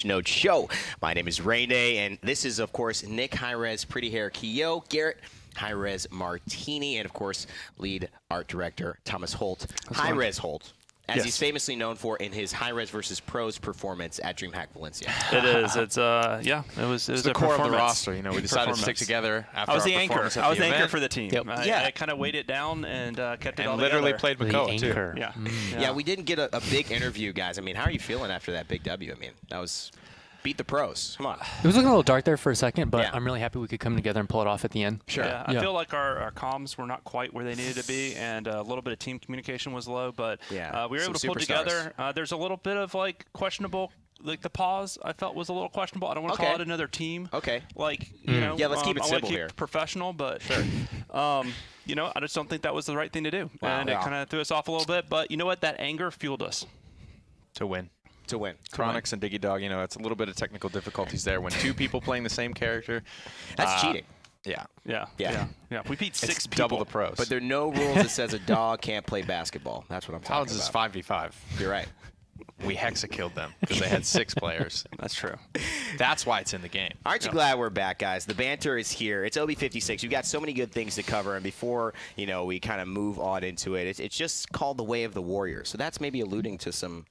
Note Show. My name is Rene, and this is, of course, Nick Hi-Rez, Pretty Hair Keogh, Garrett Hi-Rez Martini, and, of course, lead art director Thomas Holt. Hi-Rez Holt, as he's famously known for in his Hi-Rez versus Pros performance at DreamHack Valencia. It is. It's it was the a core of the roster. You know, we decided to stick Performance. together after I was our the anchor. performance at I was the the anchor event. for the team. Yep. I kind of weighed it down and kept it all And literally together. played Makoa, too. Yeah. Yeah, we didn't get a big interview, guys. I mean, how are you feeling after that big W? I mean, that was beat the pros. Come on. It was looking a little dark there for a second, but Yeah. I'm really happy we could come together and pull it off at the end. Sure. Yeah, I feel like our comms were not quite where they needed to be, and a little bit of team communication was low, but Yeah, we were able to some pull it superstars. together. There's a little bit of like questionable, like the pause I felt was a little questionable. I don't want to Okay. call it another team. Okay. Like, you know, Yeah, let's keep it I wanna simple keep here. professional, but you know, I just don't think that was the right thing to do. Wow. And it kind of threw us off a little bit, but you know what? That anger fueled us. To win. To win. Chronix and Diggy Dog, you know, it's a little bit of technical difficulties there when two people playing the same character. That's cheating. Yeah. Yeah. We beat It's six people. double the pros. But there are no rules that says a dog can't play basketball. That's what I'm talking Collins is about. 5v5. You're right. We hexa-killed them because they had 6 players. That's true. That's why it's in the game. Aren't you glad we're back, guys? The banter is here. It's OB56. We've got so many good things to cover, and before we kind of move on into it, it's just called the Way of the Warrior. So that's maybe alluding to some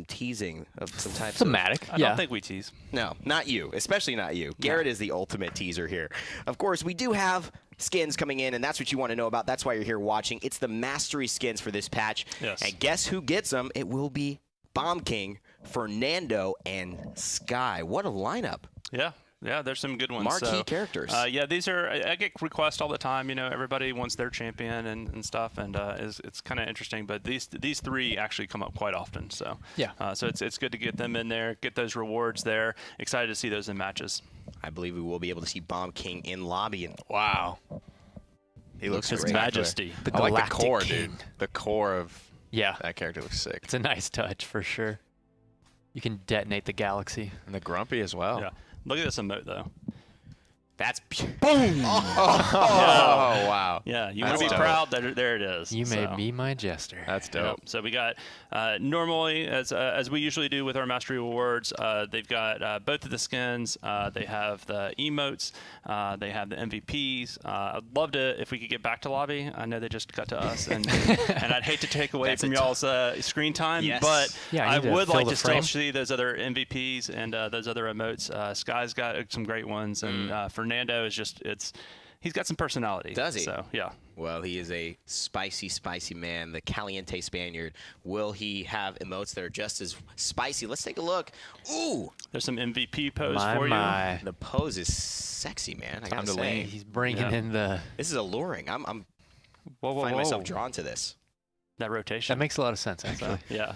teasing of some types of... Thematic. I don't think we tease. No, not you. Especially not you. Garrett is the ultimate teaser here. Of course, we do have skins coming in, and that's what you want to know about. That's why you're here watching. It's the Mastery skins for this patch. Yes. And guess who gets them? It will be Bomb King, Fernando, and Skye. What a lineup. Yeah, there's some good ones. Marquee characters. Yeah, these are. I get requests all the time. You know, everybody wants their champion and stuff, and it's kind of interesting. But these three actually come up quite often. So Yeah. so it's good to get them in there, get those rewards there. Excited to see those in matches. I believe we will be able to see Bomb King in lobby. And Wow. He looks His great. Majesty. The I like the Galactic core, King. dude. The core of Yeah. that character looks sick. It's a nice touch for sure. You can detonate the galaxy. And the Grumpy as well. Yeah. Look at this emote though. that's... Boom! Oh, wow. Yeah, you That's want to be dope. proud that there it is. You may so. be my jester. That's Yep. dope. So we got normally, as we usually do with our Mastery Awards, they've got both of the skins. They have the emotes. They have the MVPs. I'd love to, if we could get back to lobby. I know they just got to us, and I'd hate to take away That's from a y'all's screen time, Yes. but Yeah, I I need to would fill like the to still frame. see those other MVPs and those other emotes. Skye's got some great ones, and Fernando is just he's got some personality. Does he? So yeah. Well, he is a spicy, spicy man, the Caliente Spaniard. Will he have emotes that are just as spicy? Let's take a look. Ooh! There's some MVP pose My, for you. my. The pose is sexy, man. I Time gotta to say. lean. He's bringing Yeah. in the... This is alluring. I'm Whoa, find myself drawn to this. That rotation. That makes a lot of sense, actually. Yeah.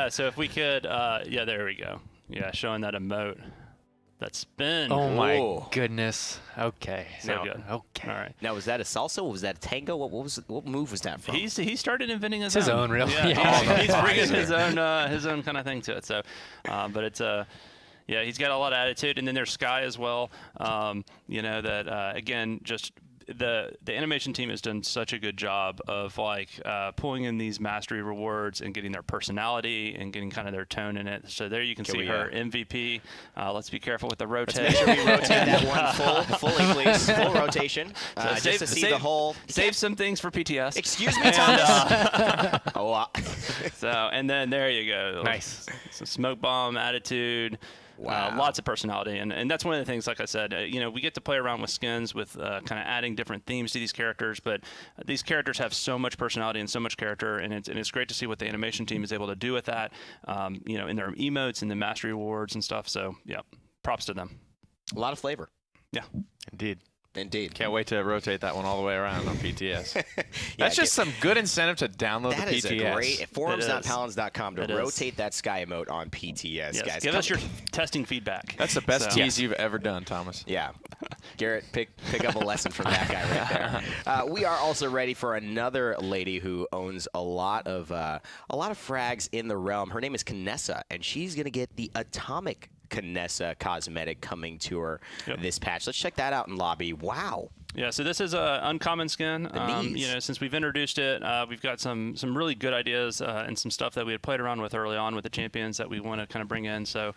So if we could, yeah, there we go. Yeah, showing that emote, that spin. Oh my Whoa. goodness. Okay. So now- good. Okay. All right. Now, was that a salsa? Was that a tango? What move was that from? He started inventing his It's his own. own, really. Yeah, Yeah. he's bringing his own kind of thing to it. So, but it's yeah, he's got a lot of attitude. And then there's Skye as well. You know that again, just. The animation team has done such a good job of like pulling in these mastery rewards and getting their personality and getting kind of their tone in it. So there you can see we, her MVP. Let's be careful with the Let's rotate. make sure we rotate that one fully, please. Full rotation. Just to see the whole... Save some things for PTS. Excuse me, Thomas. Oh, So and then there you go. Nice. Some smoke bomb attitude. Wow. Lots of personality, and that's one of the things. Like I said, you know, we get to play around with skins, with kind of adding different themes to these characters. But these characters have so much personality and so much character, and it's great to see what the animation team is able to do with that. You know, in their emotes and the mastery awards and stuff. So yeah, props to them. a lot of flavor. Yeah. Indeed. Indeed. Can't wait to rotate that one all the way around on PTS. Yeah, That's just some good incentive to download That the is PTS. a great forums.palins.com to It is. rotate that Sky emote on PTS, Yes. guys. Give us your testing feedback. That's the best So- tease you've ever done, Thomas. Yeah. Garrett, pick up a lesson from that guy right there. We are also ready for another lady who owns a lot of frags in the realm. Her name is Kanessa, and she's going to get the Atomic Knessa cosmetic coming to her Yep. this patch. Let's check that out in lobby. Wow. Yeah, so this is an uncommon skin. You know, since we've introduced it, we've got some really good ideas and some stuff that we had played around with early on with the champions that we want to kind of bring in. So,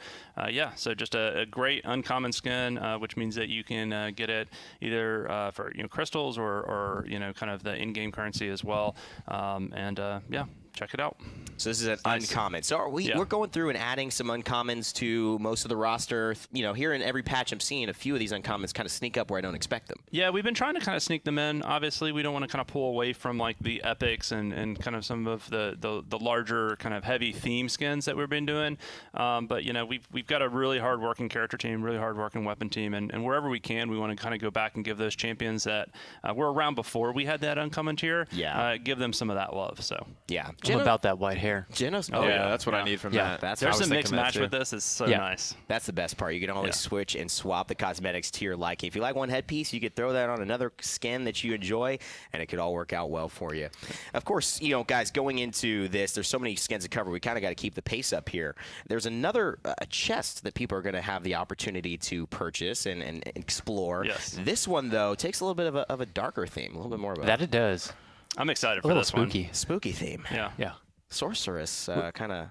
yeah, so just a great uncommon skin, which means that you can get it either for crystals or kind of the in-game currency as well. Yeah. Check it out. So this is an uncommon. So are we're going through and adding some uncommons to most of the roster. Here in every patch I'm seeing a few of these uncommons kind of sneak up where I don't expect them. Yeah, we've been trying to kind of sneak them in. Obviously, we don't want to kind of pull away from like the epics and kind of some of the larger kind of heavy theme skins that we've been doing. But we've got a really hard working character team, really hard working weapon team, and wherever we can, we want to kind of go back and give those champions that were around before we had that uncommon tier. Yeah. Give them some of that love. So yeah. I'm about that white hair. Genos. Oh, yeah, that's what I need from that. There's a mixed match with this. It's so nice. That's the best part. You can always switch and swap the cosmetics to your liking. If you like one headpiece, you could throw that on another skin that you enjoy, and it could all work out well for you. Of course, guys, going into this, there's so many skins to cover. We kind of got to keep the pace up here. There's another chest that people are going to have the opportunity to purchase and explore. Yes. This one, though, takes a little bit of a darker theme, a little bit more of a That it does. I'm excited A for little this spooky. one. spooky theme. Yeah. Yeah. Sorceress, kind of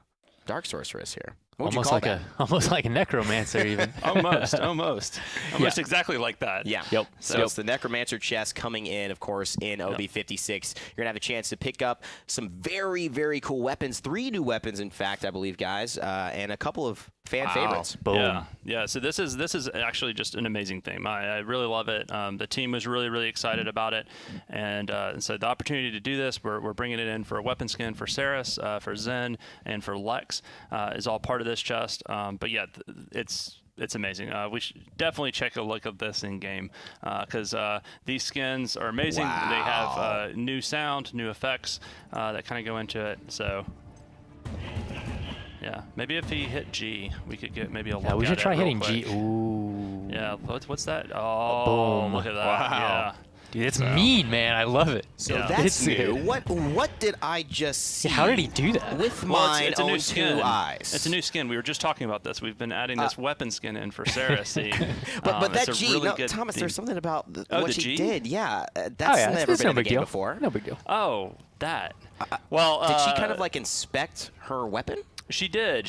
dark sorceress here. What would Almost you call like that? almost like a necromancer even. Almost exactly like that. Yeah. Yep. So it's the Necromancer chest coming in, of course, in OB56. You're going to have a chance to pick up some very, very cool weapons. 3 new weapons, in fact, I believe, guys, and a couple of fan favorites. Boom. Yeah. So this is actually just an amazing theme. I really love it. The team was really, really excited about it, and so the opportunity to do this, we're bringing it in for a weapon skin for Saris, for Zen, and for Lex is all part of this chest. But yeah, it's amazing. We should definitely check a look at this in game because these skins are amazing. Wow. They have new sound, new effects that kind of go into it. So. Yeah, maybe if he hit G, we could get maybe a look Yeah, we at should it try real hitting quick. G. Ooh. Yeah, what's that? Oh, Boom. look at that. Wow. Dude, it's mean, man. I love it. So Yeah. that's It's new. good. What did I just see? Yeah, how did he do that? With Well, mine it's a new own skin. 2 eyes. It's a new skin. We were just talking about this. We've been adding this weapon skin in for Saris. But that it's a G, really no, good Thomas, theme. there's something about Oh, what the she G? did. Yeah, that's Oh, yeah, never it's been no in the big game deal. before. No big deal. Oh, that. Well, Did she kind of like inspect her weapon? She did.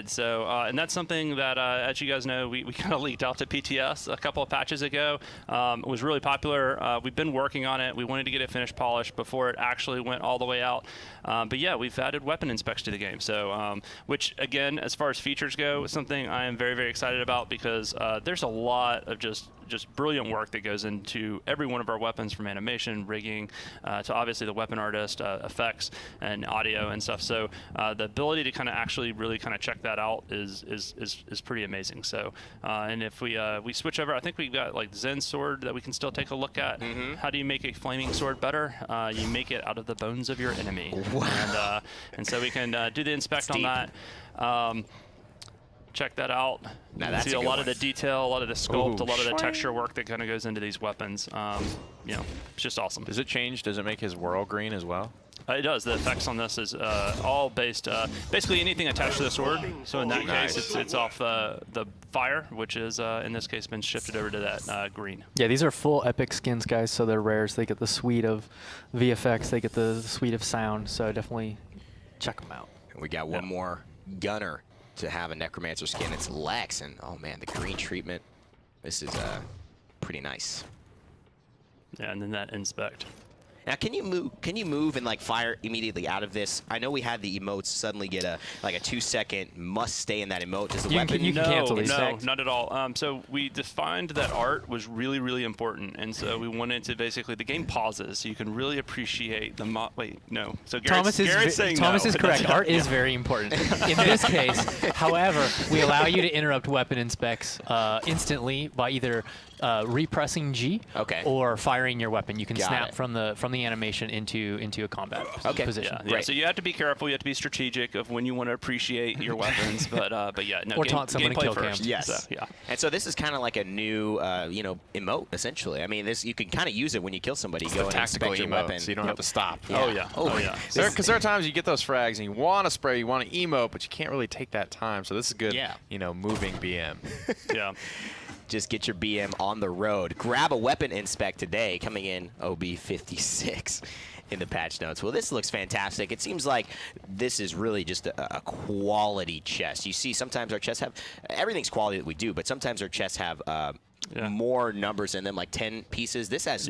So, and that's something that, as you guys know, we kind of leaked out to PTS a couple of patches ago. It was really popular. We've been working on it. We wanted to get it finished polished before it actually went all the way out. But yeah, we've added weapon inspects to the game. So, which again, as far as features go, is something I am very, very excited about because there's a lot of just brilliant work that goes into every one of our weapons, from animation, rigging, to obviously the weapon artist, effects, and audio and stuff. So the ability to kind of actually really kind of check that out is pretty amazing. So and if we switch over, I think we've got like Zen sword that we can still take a look at. How do you make a flaming sword better? You make it out of the bones of your enemy. Wow. And so we can do the inspect on that. Check that out. Now that's see a a good lot one. of the detail, a lot of the sculpt, Ooh. a lot of the texture work that kind of goes into these weapons. It's just awesome. Does it change? Does it make his whirl green as well? It does. The effects on this is all based, basically anything attached to the sword. So in that Nice. case, it's off the fire, which is in this case been shifted over to that green. Yeah, these are full epic skins, guys, so they're rares. They get the suite of VFX, they get the suite of sound, so definitely check them out. And we got one more gunner to have a Necromancer skin. It's Lex, and oh man, the green treatment. This is pretty nice. Yeah, and then that inspect. Now, can you move and like fire immediately out of this? I know we had the emotes suddenly get a 2-second must stay in that emote. Does the You can- weapon? you can cancel these. No, not at all. So we defined that art was really, really important, and so we wanted to basically the game pauses so you can really appreciate the wait, no. So Garrett's saying Thomas no. is correct. Art is very important. In this case, however, we allow you to interrupt weapon inspects instantly by either repressing G Okay. or firing your weapon. You can Got snap it. from the animation into a combat position. Yeah, so you have to be careful. You have to be strategic of when you want to appreciate your weapons. But yeah, no. Or taunt someone in gameplay kill cam. first. Yes. So, yeah. And so this is kind of like a new, emote essentially. I mean, this you can kind of use it when you kill somebody. It's Go the and tactical inspect your emote, weapon. so you don't have to stop. Oh yeah. Oh, Oh yeah. Because there are times you get those frags and you want to spray, you want to emote, but you can't really take that time. So this is good, Yeah. moving BM. Yeah. Just get your BM on the road. Grab a weapon inspect today, coming in OB56 in the patch notes. Well, this looks fantastic. It seems like this is really just a quality chest. You see, sometimes our chests have everything's quality that we do, but sometimes our chests have more numbers in them, like 10 pieces. This has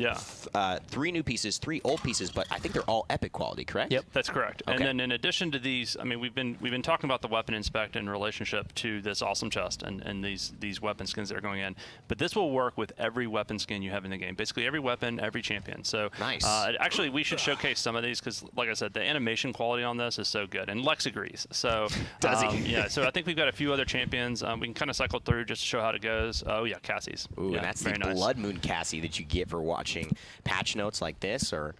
3 new pieces, 3 old pieces, but I think they're all epic quality, correct? Yep. That's correct. Okay. And then in addition to these, I mean, we've been talking about the weapon inspect in relationship to this awesome chest and these weapon skins that are going in. But this will work with every weapon skin you have in the game. Basically every weapon, every champion. So nice. Actually, we should showcase some of these because, like I said, the animation quality on this is so good. And Lex agrees. So does he? Yeah. So I think we've got a few other champions. We can kind of cycle through just to show how it goes. Oh yeah, Cassie's. Ooh, yeah, and that's very the nice. Blood Moon Cassie that you get for watching patch notes like this, or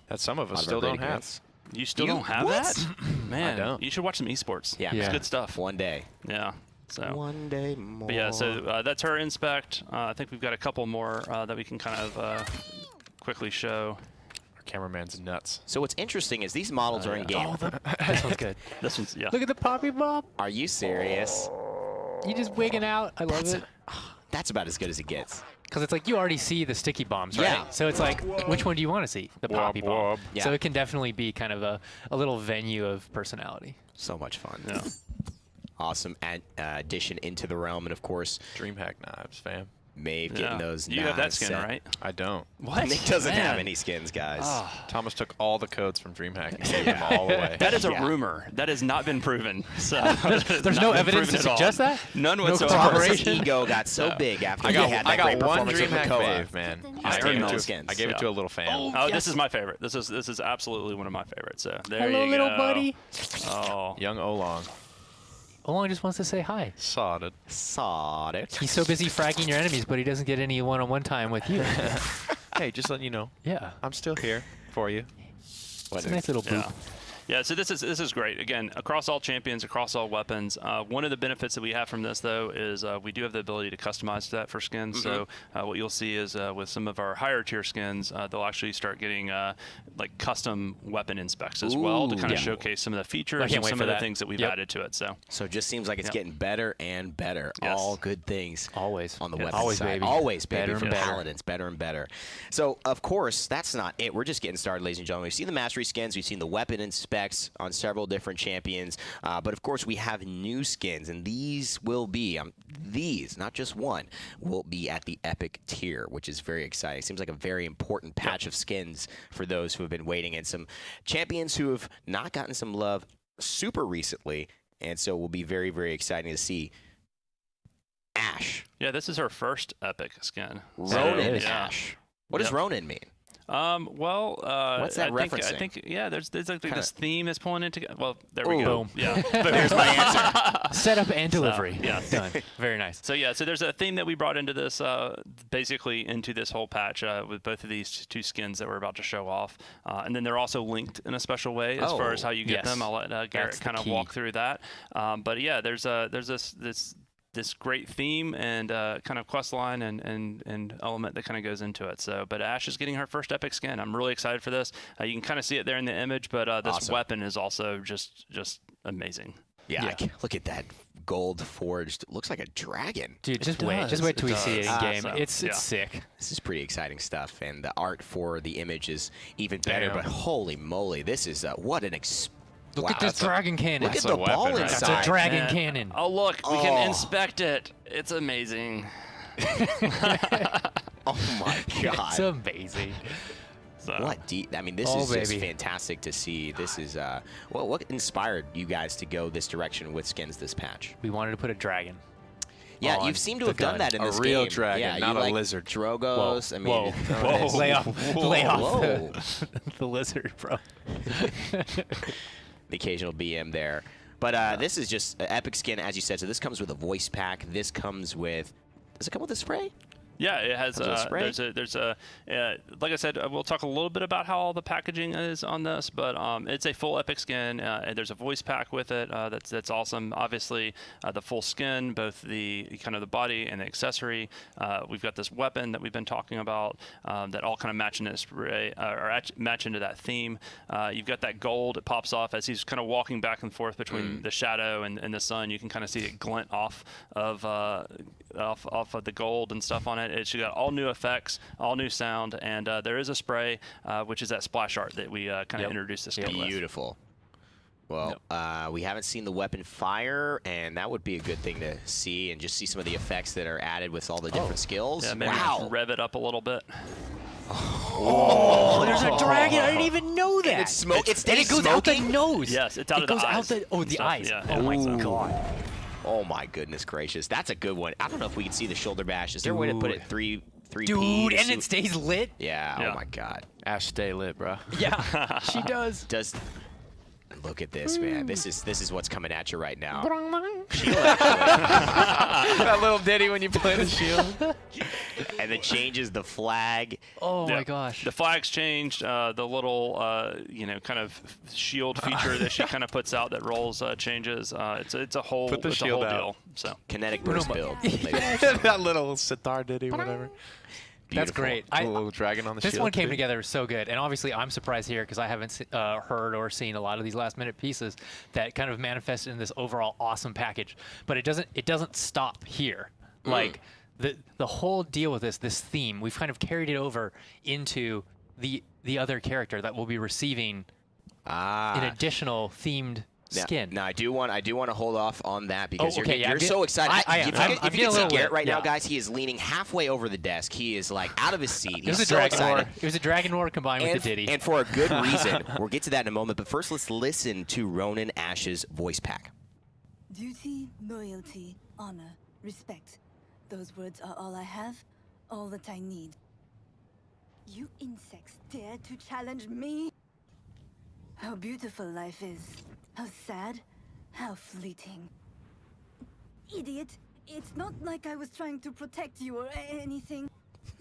That some of us Lot of still don't upgrading have. units. You still You- don't have what? that? Man, I don't. you should watch some esports. Yeah. It's Yeah. good stuff. one day. Yeah. So. One day more. But yeah, so that's her inspect. I think we've got a couple more that we can kind of quickly show. Our cameraman's nuts. So what's interesting is these models are in game. This one's good. This one's, yeah. Look at the poppy bomb. Are you serious? You just wigging out. I love it. That's about as good as it gets. Because it's like you already see the sticky bombs, right? Yeah. So it's like, which one do you want to see? The poppy bomb. wob. Yeah. So it can definitely be kind of a little venue of personality. So much fun. Yeah. Awesome addition into the realm, and of course, DreamHack knives, fam. Maeve getting Yeah. those. You have that knives skin, set. right? I don't. What? Nick doesn't have Man. any skins, guys. Thomas took all the codes from DreamHack and gave them all away. That is a Yeah. rumor. That has not been proven. So There's no evidence to suggest that? None No whatsoever. Thomas's ego got so big after I he had that great got one performance with DreamHack Makoa. Wave, man. He's I taking gave, all it the to, skins. I gave it to a little fan. Oh, this is my favorite. This is absolutely one of my favorites. So there Hello, you little go. buddy. Oh. Young Olong. Olong just wants to say hi. Sodded. Saw it. He's so busy fragging your enemies, but he doesn't get any one-on-one time with you. Hey, just letting you know, Yeah. I'm still here for you. It's a nice little boop. Yeah. Yeah, so this is great. Again, across all champions, across all weapons. One of the benefits that we have from this, though, is we do have the ability to customize that for skins. So what you'll see is with some of our higher tier skins, they'll actually start getting like custom weapon inspects as well to kind of showcase some of the features can't and wait some for of the that. things that we've Yep. added to it. So So it just seems like it's getting better and better. Yes. All good things. Always. On the Yes. weapon Always, side. baby. Always, baby. Better for and better. Paladins, better and better. So, of course, that's not it. We're just getting started, ladies and gentlemen. We've seen the mastery skins. We've seen the weapon inspects on several different champions. But, of course, we have new skins, and these will be, not just one, will be at the epic tier, which is very exciting. Seems like a very important patch of skins for those who have been waiting, and some champions who have not gotten some love super recently, and so it will be very, very exciting to see. Ash. yeah, this is her first epic skin. Ronin is. Ash. What does Yep. Ronin mean? Well, What's that I referencing? think yeah, there's like Kinda- this theme is pulling it together. Well, there we Ooh. go. Boom. Yeah. Here's my answer. Setup and delivery. yeah. Done. Very nice. So yeah, so there's a theme that we brought into this, basically into this whole patch with both of these two skins that we're about to show off, and then they're also linked in a special way as far as how you get yes. them. I'll let Garrett That's the kind of key. walk through that. But yeah, there's this great theme and kind of quest line and element that kind of goes into it. So, but Ash is getting her first epic skin. I'm really excited for this. You can kind of see it there in the image, but this Awesome. weapon is also just amazing. Yeah, Yeah. look at that gold forged. Looks like a dragon. Dude, just It wait. does, Just wait till it we see it in does. game. So, It's yeah. sick. This is pretty exciting stuff, and the art for the image is even better. Damn. But holy moly, this is what an Look wow, at this that's a- dragon cannon. Look at That's the a weapon ball right there. That's inside. a dragon Man. cannon. Oh look, we Oh. can inspect it. It's amazing. Oh my god! It's amazing. So, What deep? I mean, this Oh, is just baby. fantastic to see. This is what inspired you guys to go this direction with skins this patch? We wanted to put a dragon. Yeah, on you seem to the have done gun. that in A this real game. dragon, yeah, not you a like lizard. Drogos. I mean, Whoa. Whoa. Lay off, lay off Whoa. the lizard, bro. the occasional BM there. But this is just an epic skin, as you said. So this comes with a voice pack. This comes with. Does it come with a spray? Yeah, it has. Comes with a spray? There's a like I said, we'll talk a little bit about how all the packaging is on this, but it's a full epic skin. And there's a voice pack with it. That's awesome. Obviously, the full skin, both the kind of the body and the accessory. We've got this weapon that we've been talking about that all kind of match into spray or match into that theme. You've got that gold. It pops off as he's kind of walking back and forth between the shadow and the sun. You can kind of see it glint off of the gold and stuff on it. It's got all new effects, all new sound, and there is a spray, which is that splash art that we kind of introduced this game with. Beautiful. Well, we haven't seen the weapon fire, and that would be a good thing to see, and just see some of the effects that are added with all the different skills. Yeah, maybe rev it up a little bit. Oh, there's a dragon! I didn't even know that. And it's smoke. And it goes out the nose. Yes, it's out of the eyes. The eyes. Yeah. Oh my god. Oh my goodness gracious, that's a good one. I don't know if we can see the shoulder bash. Is there a way to put it 3P? Dude, and it stays lit. Yeah. Yeah. Oh my god. Ash, stay lit, bro. Yeah, she does. Look at this, man. This is what's coming at you right now. That little ditty when you play the shield. And it changes the flag. Oh Yeah. my gosh. The flag's changed. The little, kind of shield feature that she kind of puts out that rolls changes. It's a whole, Put the it's a shield whole out. deal. So Kinetic burst build. That little sitar ditty, whatever. That's Beautiful. great. A little dragon on the shield. This one came too. together so good, and obviously I'm surprised here because I haven't heard or seen a lot of these last-minute pieces that kind of manifested in this overall awesome package. But it doesn't stop here. Like the whole deal with this theme, we've kind of carried it over into the other character that will be receiving an additional themed skin. Now I do want to hold off on that because okay, you're so excited. I am. If I'm you getting can a see little Garrett lit, right now, yeah. guys, he is leaning halfway over the desk. He is like out of his seat. It was He's a so dragon excited. roar. It was a dragon roar combined with the ditty. And for a good reason. We'll get to that in a moment. But first, let's listen to Ronin Ash's voice pack. Duty, loyalty, honor, respect. Those words are all I have, all that I need. You insects dare to challenge me? How beautiful life is. How sad. How fleeting. Idiot. It's not like I was trying to protect you or anything.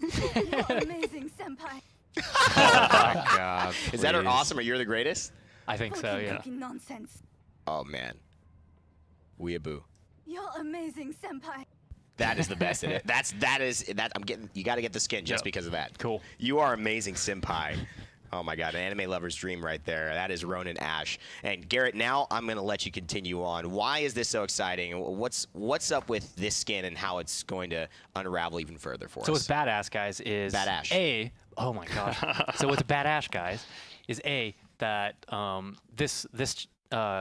You're amazing, senpai. Oh my God. Is that her please. awesome or you're the greatest? I think so, Fucking yeah. cookie nonsense. Oh, man. Weeaboo. You're amazing, senpai. That is the best in it. You got to get the skin just Yep. because of that. Cool. You are amazing, senpai. Oh my God, an anime lover's dream right there. That is Ronin Ash. And Garrett, now I'm going to let you continue on. Why is this so exciting? What's up with this skin and how it's going to unravel even further for So us? what's badass, guys, is Badass. Oh my gosh. So what's badass, guys, is that this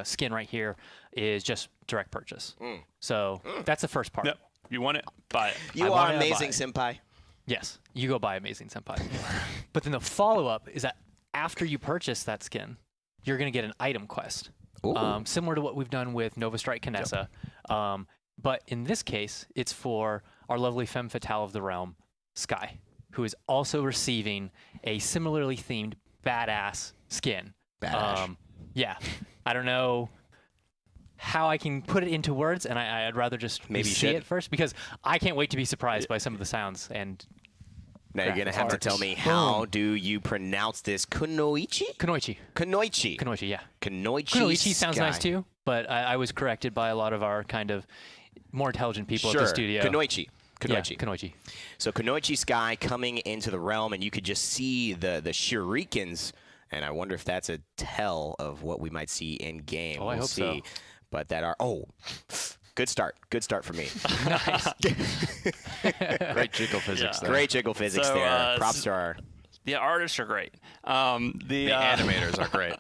skin right here is just direct purchase. So that's the first part. Yep. You want it? Buy it. You I are wanna amazing, buy senpai. Yes, you go buy Amazing Senpai. But then the follow-up is that after you purchase that skin, you're going to get an item quest. Similar to what we've done with Nova Strike Kinessa. But in this case, it's for our lovely femme fatale of the realm, Skye, who is also receiving a similarly themed badass skin. Badass. Yeah. I don't know how I can put it into words, and I'd rather just Maybe you see should. it first because I can't wait to be surprised by some of the sounds. And Now you're going to have to tell me, how do you pronounce this? Kunoichi? Kunoichi. Kunoichi. Kunoichi, yeah. Kunoichi sounds Skye. nice too, but I was corrected by a lot of our kind of more intelligent people Sure. at the studio. Kunoichi. Kunoichi. Yeah, Kunoichi. So Kunoichi Skye coming into the realm, and you could just see the shurikens, and I wonder if that's a tell of what we might see in game. Oh, I we'll hope so. see. But that are good start. Good start for me. Nice. Great jiggle physics there. Great jiggle physics So, there. Props to our. The artists are great. The animators are great.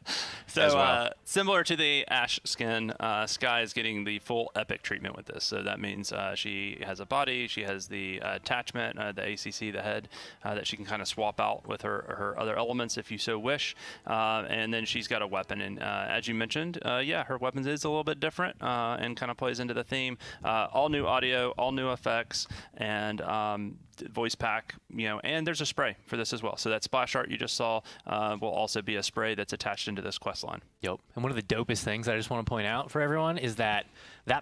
So as well. Similar to the Ash skin, Skye is getting the full epic treatment with this. So that means she has a body, she has the attachment, the ACC, the head, that she can kind of swap out with her other elements if you so wish. And then she's got a weapon. And as you mentioned, yeah, her weapons is a little bit different and kind of plays into the theme. All new audio, all new effects, and voice pack, and there's a spray for this as well. So that splash art you just saw will also be a spray that's attached into this quest line. Yep. And one of the dopest things I just want to point out for everyone is that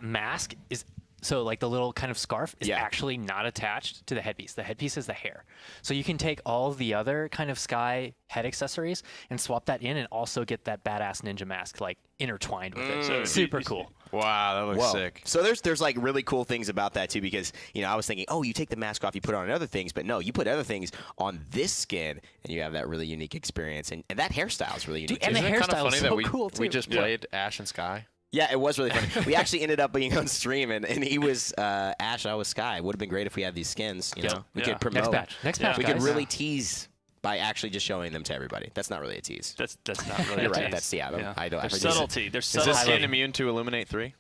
mask is So like the little kind of scarf is Yeah. actually not attached to the headpiece. The headpiece is the hair. So you can take all the other kind of Skye head accessories and swap that in and also get that badass ninja mask like intertwined with it. So super cool. Wow, that looks Whoa. sick. So there's like really cool things about that too, because I was thinking, oh, you take the mask off, you put on other things, but no, you put other things on this skin, and you have that really unique experience, and that hairstyle is really unique. Dude, and too. the Isn't it kind hairstyle of is funny so that cool, we too. just played Ash and Skye? Yeah, it was really funny. We actually ended up being on stream, and he was Ash, I was Skye. It would have been great if we had these skins. You know, we Yeah. could promote. Next patch, We could guys. really tease by actually just showing them to everybody. That's not really a tease. That's not really. You're a right. tease. That's I don't. I There's just- subtlety. There's Is this subtlety. skin immune to Illuminate 3?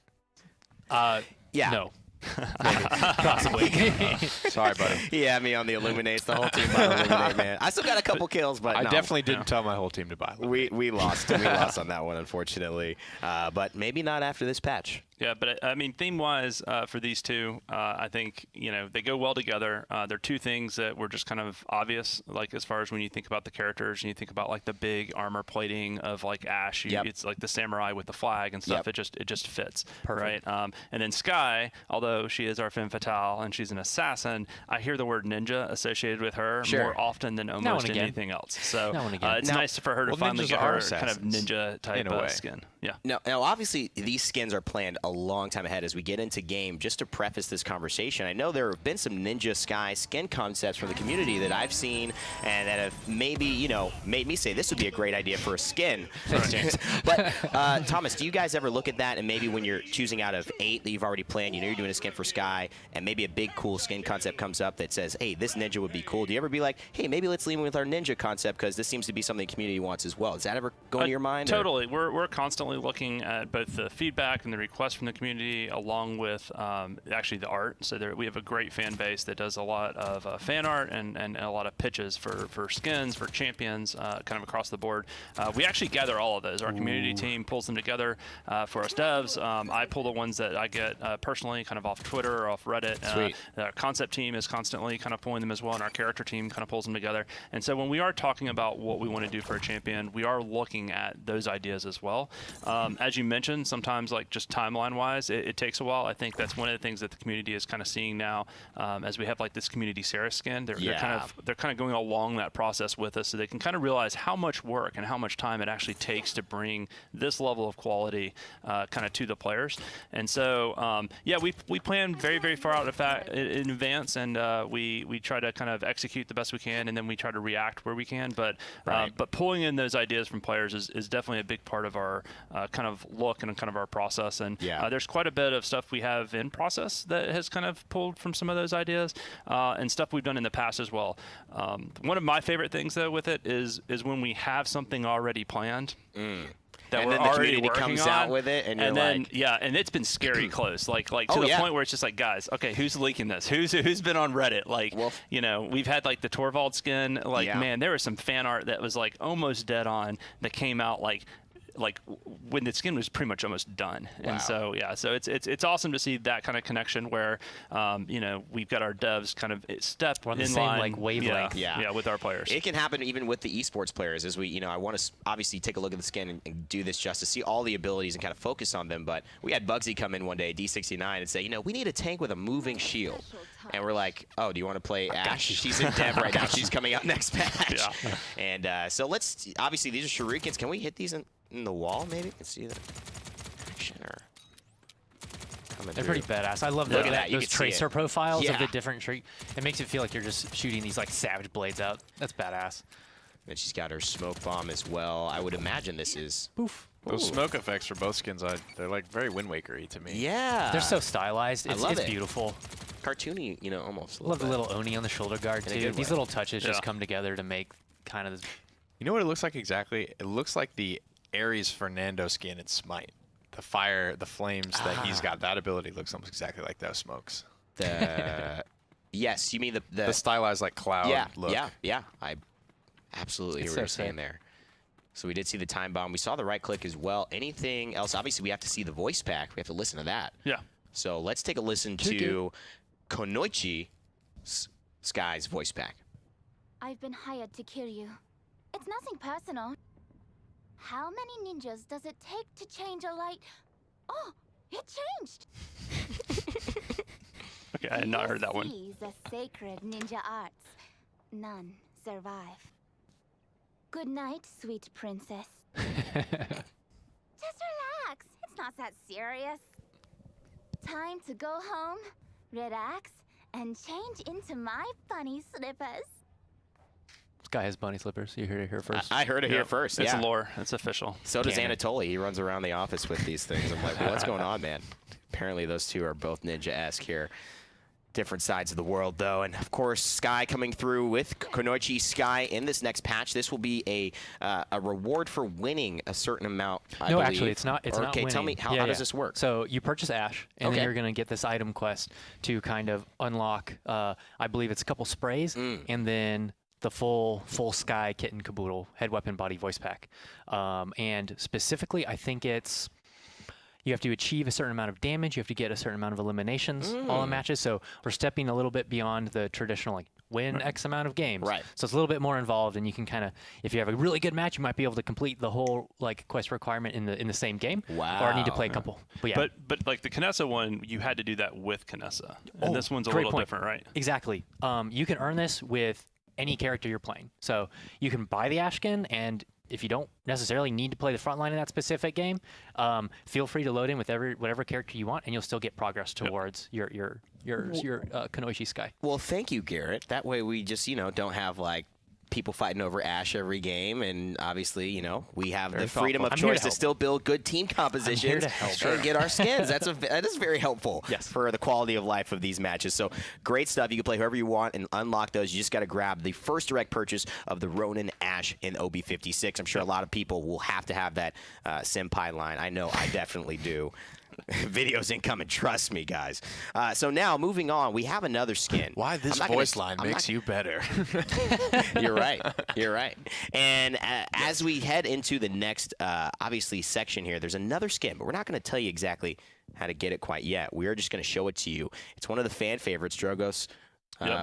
Yeah. No. Possibly. Sorry, buddy. Yeah, me on the Illuminates. The whole team by Illuminate, man. I still got a couple kills, but I no. definitely didn't tell my whole team to buy Illuminate. We lost. We lost on that one, unfortunately. But maybe not after this patch. Yeah, but I mean, theme-wise, for these two, I think they go well together. They're two things that were just kind of obvious, like as far as when you think about the characters and you think about like the big armor plating of like Ash. It's like the samurai with the flag and stuff. Yep. It just fits, Perfect. right? And then Skye, although she is our femme fatale and she's an assassin, I hear the word ninja associated with her Sure. more often than and almost again. anything else. So Now and again. it's Now- nice for her to well, finally ninjas get are her kind of assassins, ninja type in a way. skin. Yeah. Now, obviously, these skins are planned a long time ahead as we get into game. Just to preface this conversation, I know there have been some Ninja Skye skin concepts from the community that I've seen and that have maybe, made me say this would be a great idea for a skin. Thanks, James. But, Thomas, do you guys ever look at that and maybe when you're choosing out of 8 that you've already planned, you're doing a skin for Skye, and maybe a big, cool skin concept comes up that says, hey, this ninja would be cool. Do you ever be like, hey, maybe let's leave with our ninja concept because this seems to be something the community wants as well? Does that ever go into your mind? or- Totally. We're constantly looking at both the feedback and the requests from the community, along with actually the art. So we have a great fan base that does a lot of fan art and a lot of pitches for skins, for champions, kind of across the board. We actually gather all of those. Our community team pulls them together for us devs. I pull the ones that I get personally, kind of off Twitter or off Reddit. Sweet. The concept team is constantly kind of pulling them as well, and our character team kind of pulls them together. And so when we are talking about what we want to do for a champion, we are looking at those ideas as well. As you mentioned, sometimes like just timeline-wise, it takes a while. I think that's one of the things that the community is kind of seeing now, as we have like this community Sarah skin. They're kind of going along that process with us, so they can kind of realize how much work and how much time it actually takes to bring this level of quality kind of to the players. And so we plan very, very far out in advance, and we try to kind of execute the best we can, and then we try to react where we can. But pulling in those ideas from players is definitely a big part of our kind of look and kind of our process. And there's quite a bit of stuff we have in process that has kind of pulled from some of those ideas, and stuff we've done in the past as well. One of my favorite things though with it is when we have something already planned. That And we're then the already community working comes on, out with it, and you're then like- and it's been scary close, like to Oh, the yeah. point where it's just like, guys, okay, who's leaking this? Who's been on Reddit? Like, Wolf. we've had like the Torvald skin, like Yeah. man, there was some fan art that was like almost dead on that came out like when the skin was pretty much almost done. Wow. And so so it's awesome to see that kind of connection where we've got our devs kind of step We're on the in same, line, like, wavelength. Yeah. with our players. It can happen even with the esports players, as we, I want to obviously take a look at the skin and do this justice, see all the abilities and kind of focus on them. But we had Bugsy come in one day, D69, and say, we need a tank with a moving shield. And we're like, oh, do you want to play Ash? She's in dev right now. She's coming out next patch. Yeah. And so let's, obviously, these are shurikens. Can we hit these in the wall, maybe? Let's see that action or coming They're through. pretty badass. I love Look looking at at that. You those can see tracer it. profiles of Yeah. the different tree. It makes it feel like you're just shooting these like savage blades out. That's badass. And she's got her smoke bomb as well. I would imagine this is. Poof. Those smoke effects for both skins, they're like very Wind Waker-y to me. Yeah. They're so stylized. I It's, love it's it. beautiful. Cartoony, almost. A Love the bit. little Oni on the shoulder guard In a too. good These way. little touches just Yeah. come together to make kind of this. You know what it looks like exactly? It looks like the Ares Fernando skin in Smite. The fire, the flames that he's got, that ability looks almost exactly like those smokes. The yes, you mean the The stylized like cloud look. Yeah. I absolutely hear It's what you're so saying sick. there. So we did see the time bomb. We saw the right click as well. Anything else? Obviously, we have to see the voice pack. We have to listen to that. Yeah. So let's take a listen to Kunoichi Skye's voice pack. I've been hired to kill you. It's nothing personal. How many ninjas does it take to change a light? Oh, it changed! I had not heard that one. The sacred ninja arts. None survive. Good night, sweet princess. Just relax. It's not that serious. Time to go home, relax, and change into my bunny slippers. Skye has bunny slippers. You heard it here first. I heard it here first. It's Yeah. lore. It's official. So does Canon. Anatoly. He runs around the office with these things. I'm like, what's going on, man? Apparently, those two are both ninja-esque here. Different sides of the world, though. And, of course, Skye coming through with Kunoichi Skye in this next patch. This will be a reward for winning a certain amount, I No, believe. actually, it's not. It's not Okay, tell me, winning. how does this work? So you purchase Ash, and Okay. then you're going to get this item quest to kind of unlock, I believe it's a couple sprays, and then the full Skye kit and caboodle, head, weapon, body, voice pack. And specifically, I think it's... You have to achieve a certain amount of damage. You have to get a certain amount of eliminations all in matches. So we're stepping a little bit beyond the traditional, like, win X amount of games. Right. So it's a little bit more involved, and you can kind of, if you have a really good match, you might be able to complete the whole, like, quest requirement in the same game. Or need to play a couple. But yeah. But like the Kinessa one, you had to do that with Kinessa. And Oh, this one's a great little point. different, right? Exactly. You can earn this with any character you're playing. So you can buy the Ash skin, and if you don't necessarily need to play the front line in that specific game, feel free to load in with whatever character you want, and you'll still get progress towards your Kunoichi Skye. Well, thank you, Garrett. That way we just, don't have, like, people fighting over Ash every game, and obviously, we have the freedom of I'm here to choice to help. still build good team compositions to help. and get our skins. That is very helpful Yes. for the quality of life of these matches. So great stuff. You can play whoever you want and unlock those. You just got to grab the first direct purchase of the Ronin Ash in OB56. I'm sure a lot of people will have to have that senpai line. I know I definitely do. Videos incoming, trust me, guys. So now, moving on, we have another skin. Why this I'm not gonna- voice line I'm makes not- you better. You're right. You're right. And as we head into the next, obviously, section here, there's another skin, but we're not going to tell you exactly how to get it quite yet. We are just going to show it to you. It's one of the fan favorites, Drogoz,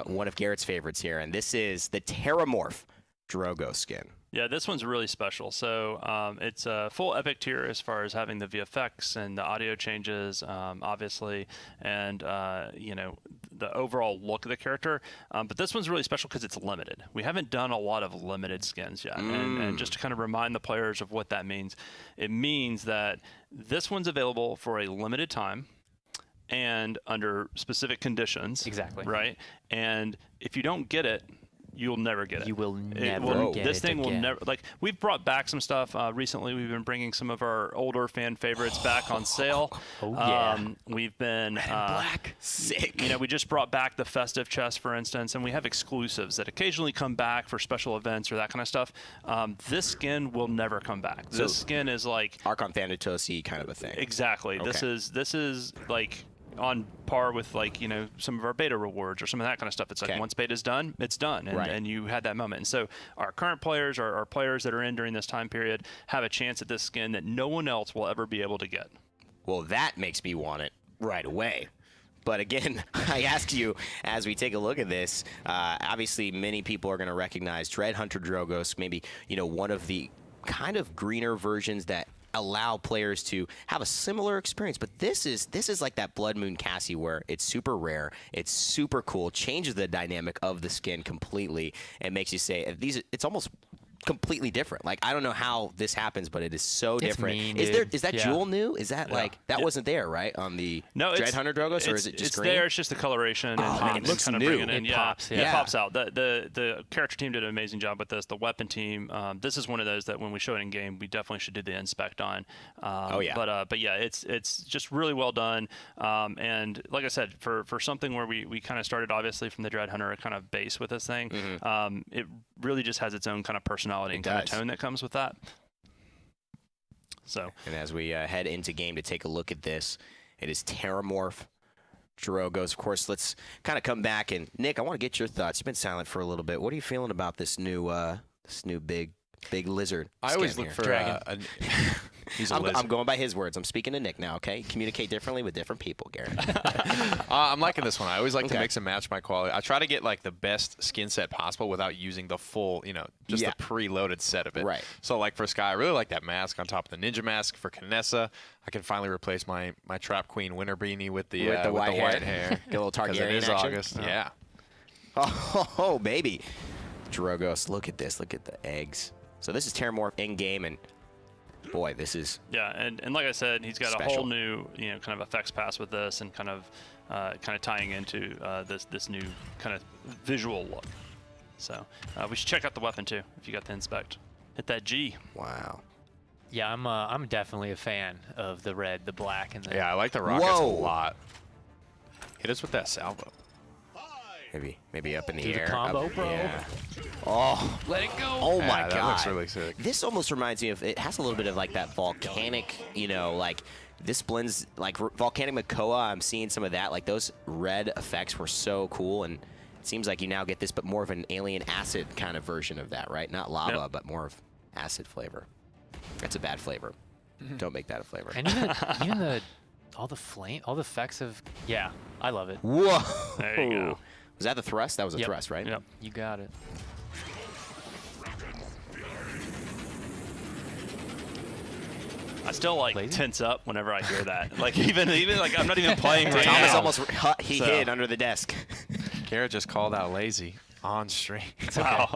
one of Garrett's favorites here, and this is the Terrormorph Drogoz skin. Yeah, this one's really special. So it's a full epic tier as far as having the VFX and the audio changes, obviously, and the overall look of the character. But this one's really special because it's limited. We haven't done a lot of limited skins yet, and just to kind of remind the players of what that means, it means that this one's available for a limited time and under specific conditions. Exactly. Right. And if you don't get it, you'll never get it. You will It never will- get This it thing will again. never, like, we've brought back some stuff recently. We've been bringing some of our older fan favorites back on sale. Oh, yeah. We've been Black. Sick. we just brought back the festive chest, for instance, and we have exclusives that occasionally come back for special events or that kind of stuff. This skin will never come back. So- This skin is like Archon Thanatos-y kind of a thing. exactly. Okay. This is like on par with, like, some of our beta rewards or some of that kind of stuff. It's like Okay. once beta's done, it's done, and, Right. and you had that moment. And so our current players, our players that are in during this time period, have a chance at this skin that no one else will ever be able to get. Well, that makes me want it right away. But again, I ask you, as we take a look at this, obviously many people are going to recognize Dread Hunter Drogoz, maybe, one of the kind of greener versions that allow players to have a similar experience. But this is like that Blood Moon Cassie, where it's super rare, it's super cool, changes the dynamic of the skin completely, and makes you say, it's almost completely different. Like, I don't know how this happens, but it is so different. mean, Is dude. that Yeah. Jewel new? Is that like that Yeah. wasn't there, right? On the No, Dread Hunter Drogoz, or is it just it's green? there. It's just the coloration. man, it and looks kind of new. bringing in. It pops, It yeah. pops out. The character team did an amazing job with this. The weapon team. This is one of those that when we show it in game, we definitely should do the inspect on. Oh, yeah. But yeah, it's just really well done. And like I said, for something where we kind of started obviously from the Dread Hunter kind of base with this thing, it really just has its own kind of personality and kind of does. tone that comes with that. So And as we head into game to take a look at this, it is Terrormorph Drogoz. Of course, let's kind of come back, and Nick, I want to get your thoughts. You've been silent for a little bit. What are you feeling about this new big lizard? I always skin look here? for He's a I'm lizard. going by his words. I'm speaking to Nick now, okay? Communicate differently with different people, Garrett. I'm liking this one. I always like to Okay. mix and match my quality. I try to get like the best skin set possible without using the full, just Yeah. the preloaded set of it. Right. So like for Skye, I really like that mask on top of the ninja mask. For Kinessa, I can finally replace my Trap Queen winter beanie with the white hair. Get a little 'Cause it Targaryen is action. August. Yeah. Oh, baby. Drogoz, look at this. Look at the eggs. So this is Terrormorph in-game, and boy, this is... Yeah, and like I said, he's got a Special. whole new kind of effects pass with this, and kind of tying into this new kind of visual look. So we should check out the weapon too if you got the inspect. Hit that G. Wow. Yeah, I'm definitely a fan of the red, the black, and the Yeah, I like the rockets Whoa. a lot. Hit us with that salvo. Maybe up in the Do the air. combo, up, bro. Yeah. Oh. Let it go. Oh Yeah, my that god. looks really sick. This almost reminds me of, it has a little bit of like that volcanic, like this blends like volcanic Makoa. I'm seeing some of that. Like those red effects were so cool, and it seems like you now get this, but more of an alien acid kind of version of that, right? Not lava, Yep. but more of acid flavor. That's a bad flavor. Don't make that a flavor. And even all the effects of I love it. Whoa. There you go. Was that the thrust? That was a Yep. thrust, right? Yep. You got it. I still like Lazy? tense up whenever I hear that. Like even like I'm not even playing right Thomas now. almost he So- hid under the desk. Garrett just called out lazy on stream. Wow.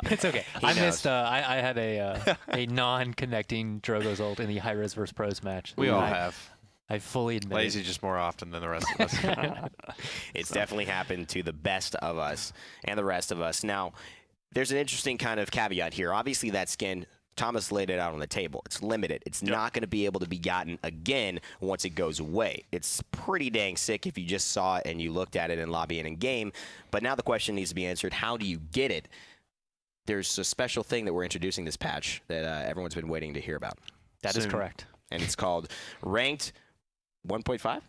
It's okay. He I knows. missed. I had a non-connecting Drogoz ult in the high res versus pros match. We all I- have. I fully admit. Lazy just more often than the rest of us. It's definitely happened to the best of us and the rest of us. Now, there's an interesting kind of caveat here. Obviously, that skin, Thomas laid it out on the table. It's limited. It's not going to be able to be gotten again once it goes away. It's pretty dang sick if you just saw it and you looked at it in lobby and in game. But now the question needs to be answered, how do you get it? There's a special thing that we're introducing this patch that everyone's been waiting to hear about. That is Soon. correct. And it's called Ranked 1.5?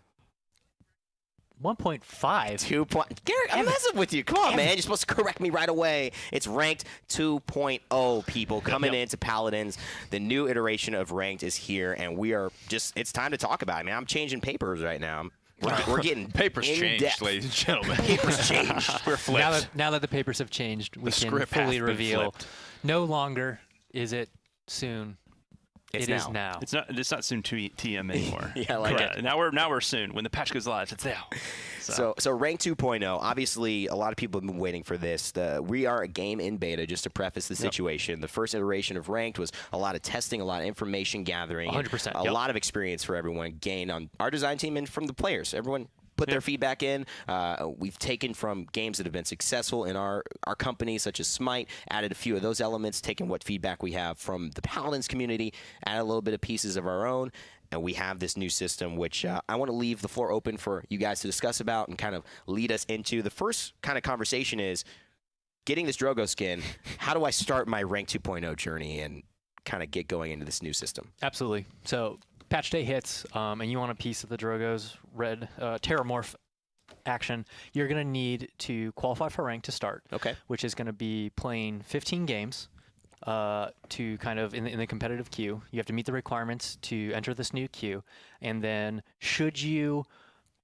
1.5. 2 point. Garrett, I'm messing with you. Come on, man. You're supposed to correct me right away. It's Ranked 2.0, people. Coming into Paladins. The new iteration of Ranked is here, and we are just, it's time to talk about it, man. I'm changing papers right now. We're getting Papers in changed, depth. ladies and gentlemen. Papers changed. We're flipped. Now that the papers have changed, we can script has fully been reveal. flipped. No longer is it soon. It's It is now. now. It's not soon TM anymore. Yeah, I like Correct. it. Now we're soon. When the patch goes live, it's now. So Rank 2.0, obviously a lot of people have been waiting for this. We are a game in beta, just to preface the situation. The first iteration of Ranked was a lot of testing, a lot of information gathering, 100%, a yep. lot of experience for everyone gained on our design team and from the players. Everyone put their feedback in. We've taken from games that have been successful in our company, such as Smite, added a few of those elements, taken what feedback we have from the Paladins community, added a little bit of pieces of our own, and we have this new system, which I want to leave the floor open for you guys to discuss about and kind of lead us into. The first kind of conversation is getting this Drogoz skin. How do I start my Rank 2.0 journey and kind of get going into this new system? Absolutely. So patch day hits, and you want a piece of the Drogoz red Terrormorph action. You're going to need to qualify for rank to start. Okay. Which is going to be playing 15 games to kind of in the competitive queue. You have to meet the requirements to enter this new queue, and then should you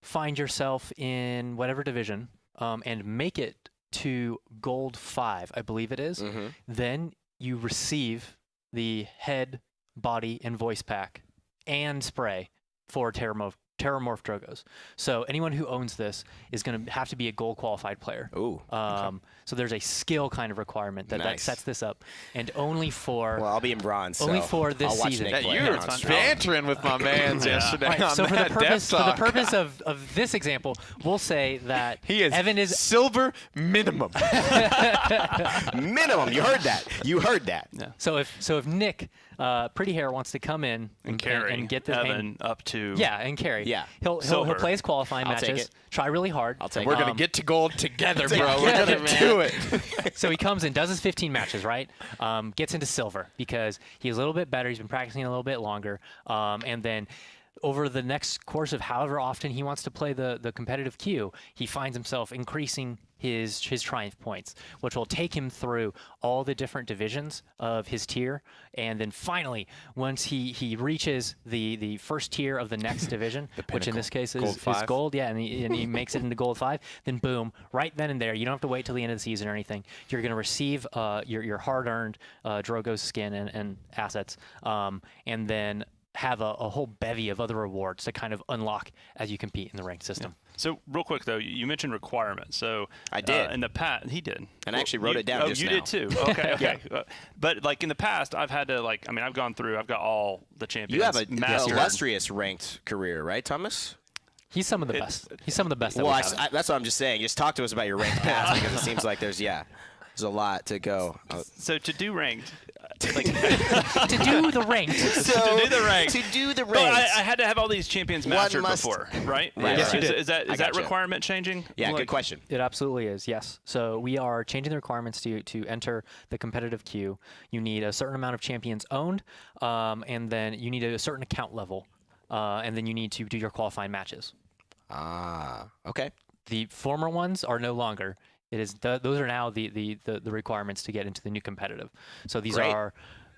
find yourself in whatever division and make it to gold 5, I believe it is, then you receive the head, body, and voice pack and spray for Terrormorph Drogoz. So anyone who owns this is going to have to be a gold qualified player. Ooh. So there's a skill kind of requirement that Nice. sets this up, and only for Well, I'll be in bronze. Only so for this I'll watch season. Nick Yeah, play. You No, were it's fine. bantering with my mans yesterday Right, on so for the that purpose Death Talk. of this example, we'll say that He is Evan is silver minimum. Minimum. You heard that. You heard that. so if Nick Pretty Hair wants to come in and carry and get this Evan up to and carry. Yeah. He'll Silver. play his qualifying I'll take matches. it. Try really hard. I'll take We're it. going to get to gold together, bro. Yeah, We're going to do it. So he comes and does his 15 matches, right? Gets into silver because he's a little bit better. He's been practicing a little bit longer. And then over the next course of however often he wants to play the competitive queue, he finds himself increasing his triumph points, which will take him through all the different divisions of his tier, and then finally, once he reaches the first tier of the next division, which in this case is gold, yeah, and he makes it into gold 5, then boom, right then and there, you don't have to wait till the end of the season or anything. You're going to receive your hard-earned Drogoz skin and assets, and then have a whole bevy of other rewards to kind of unlock as you compete in the ranked system. Yeah. So real quick though, you mentioned requirements. So I did in the past. He did, and I actually wrote it down. Just you now. did too. Okay, okay. But like in the past, I've had to I've gone through. I've got all the champions. You have an mastered. illustrious ranked career, right, Thomas? He's some of the best. He's some of the best. Well, that's what I'm just saying. Just talk to us about your ranked past because it seems like there's a lot to go. So to do ranked. to do the ranked. To do the ranked. But I had to have all these champions mastered before, right? Right. Yes, Right. Is that requirement changing? Yeah, good question. It absolutely is, yes. So we are changing the requirements to enter the competitive queue. You need a certain amount of champions owned, and then you need a certain account level, and then you need to do your qualifying matches. Okay. The former ones are no longer. It is those are now the requirements to get into the new competitive. So these are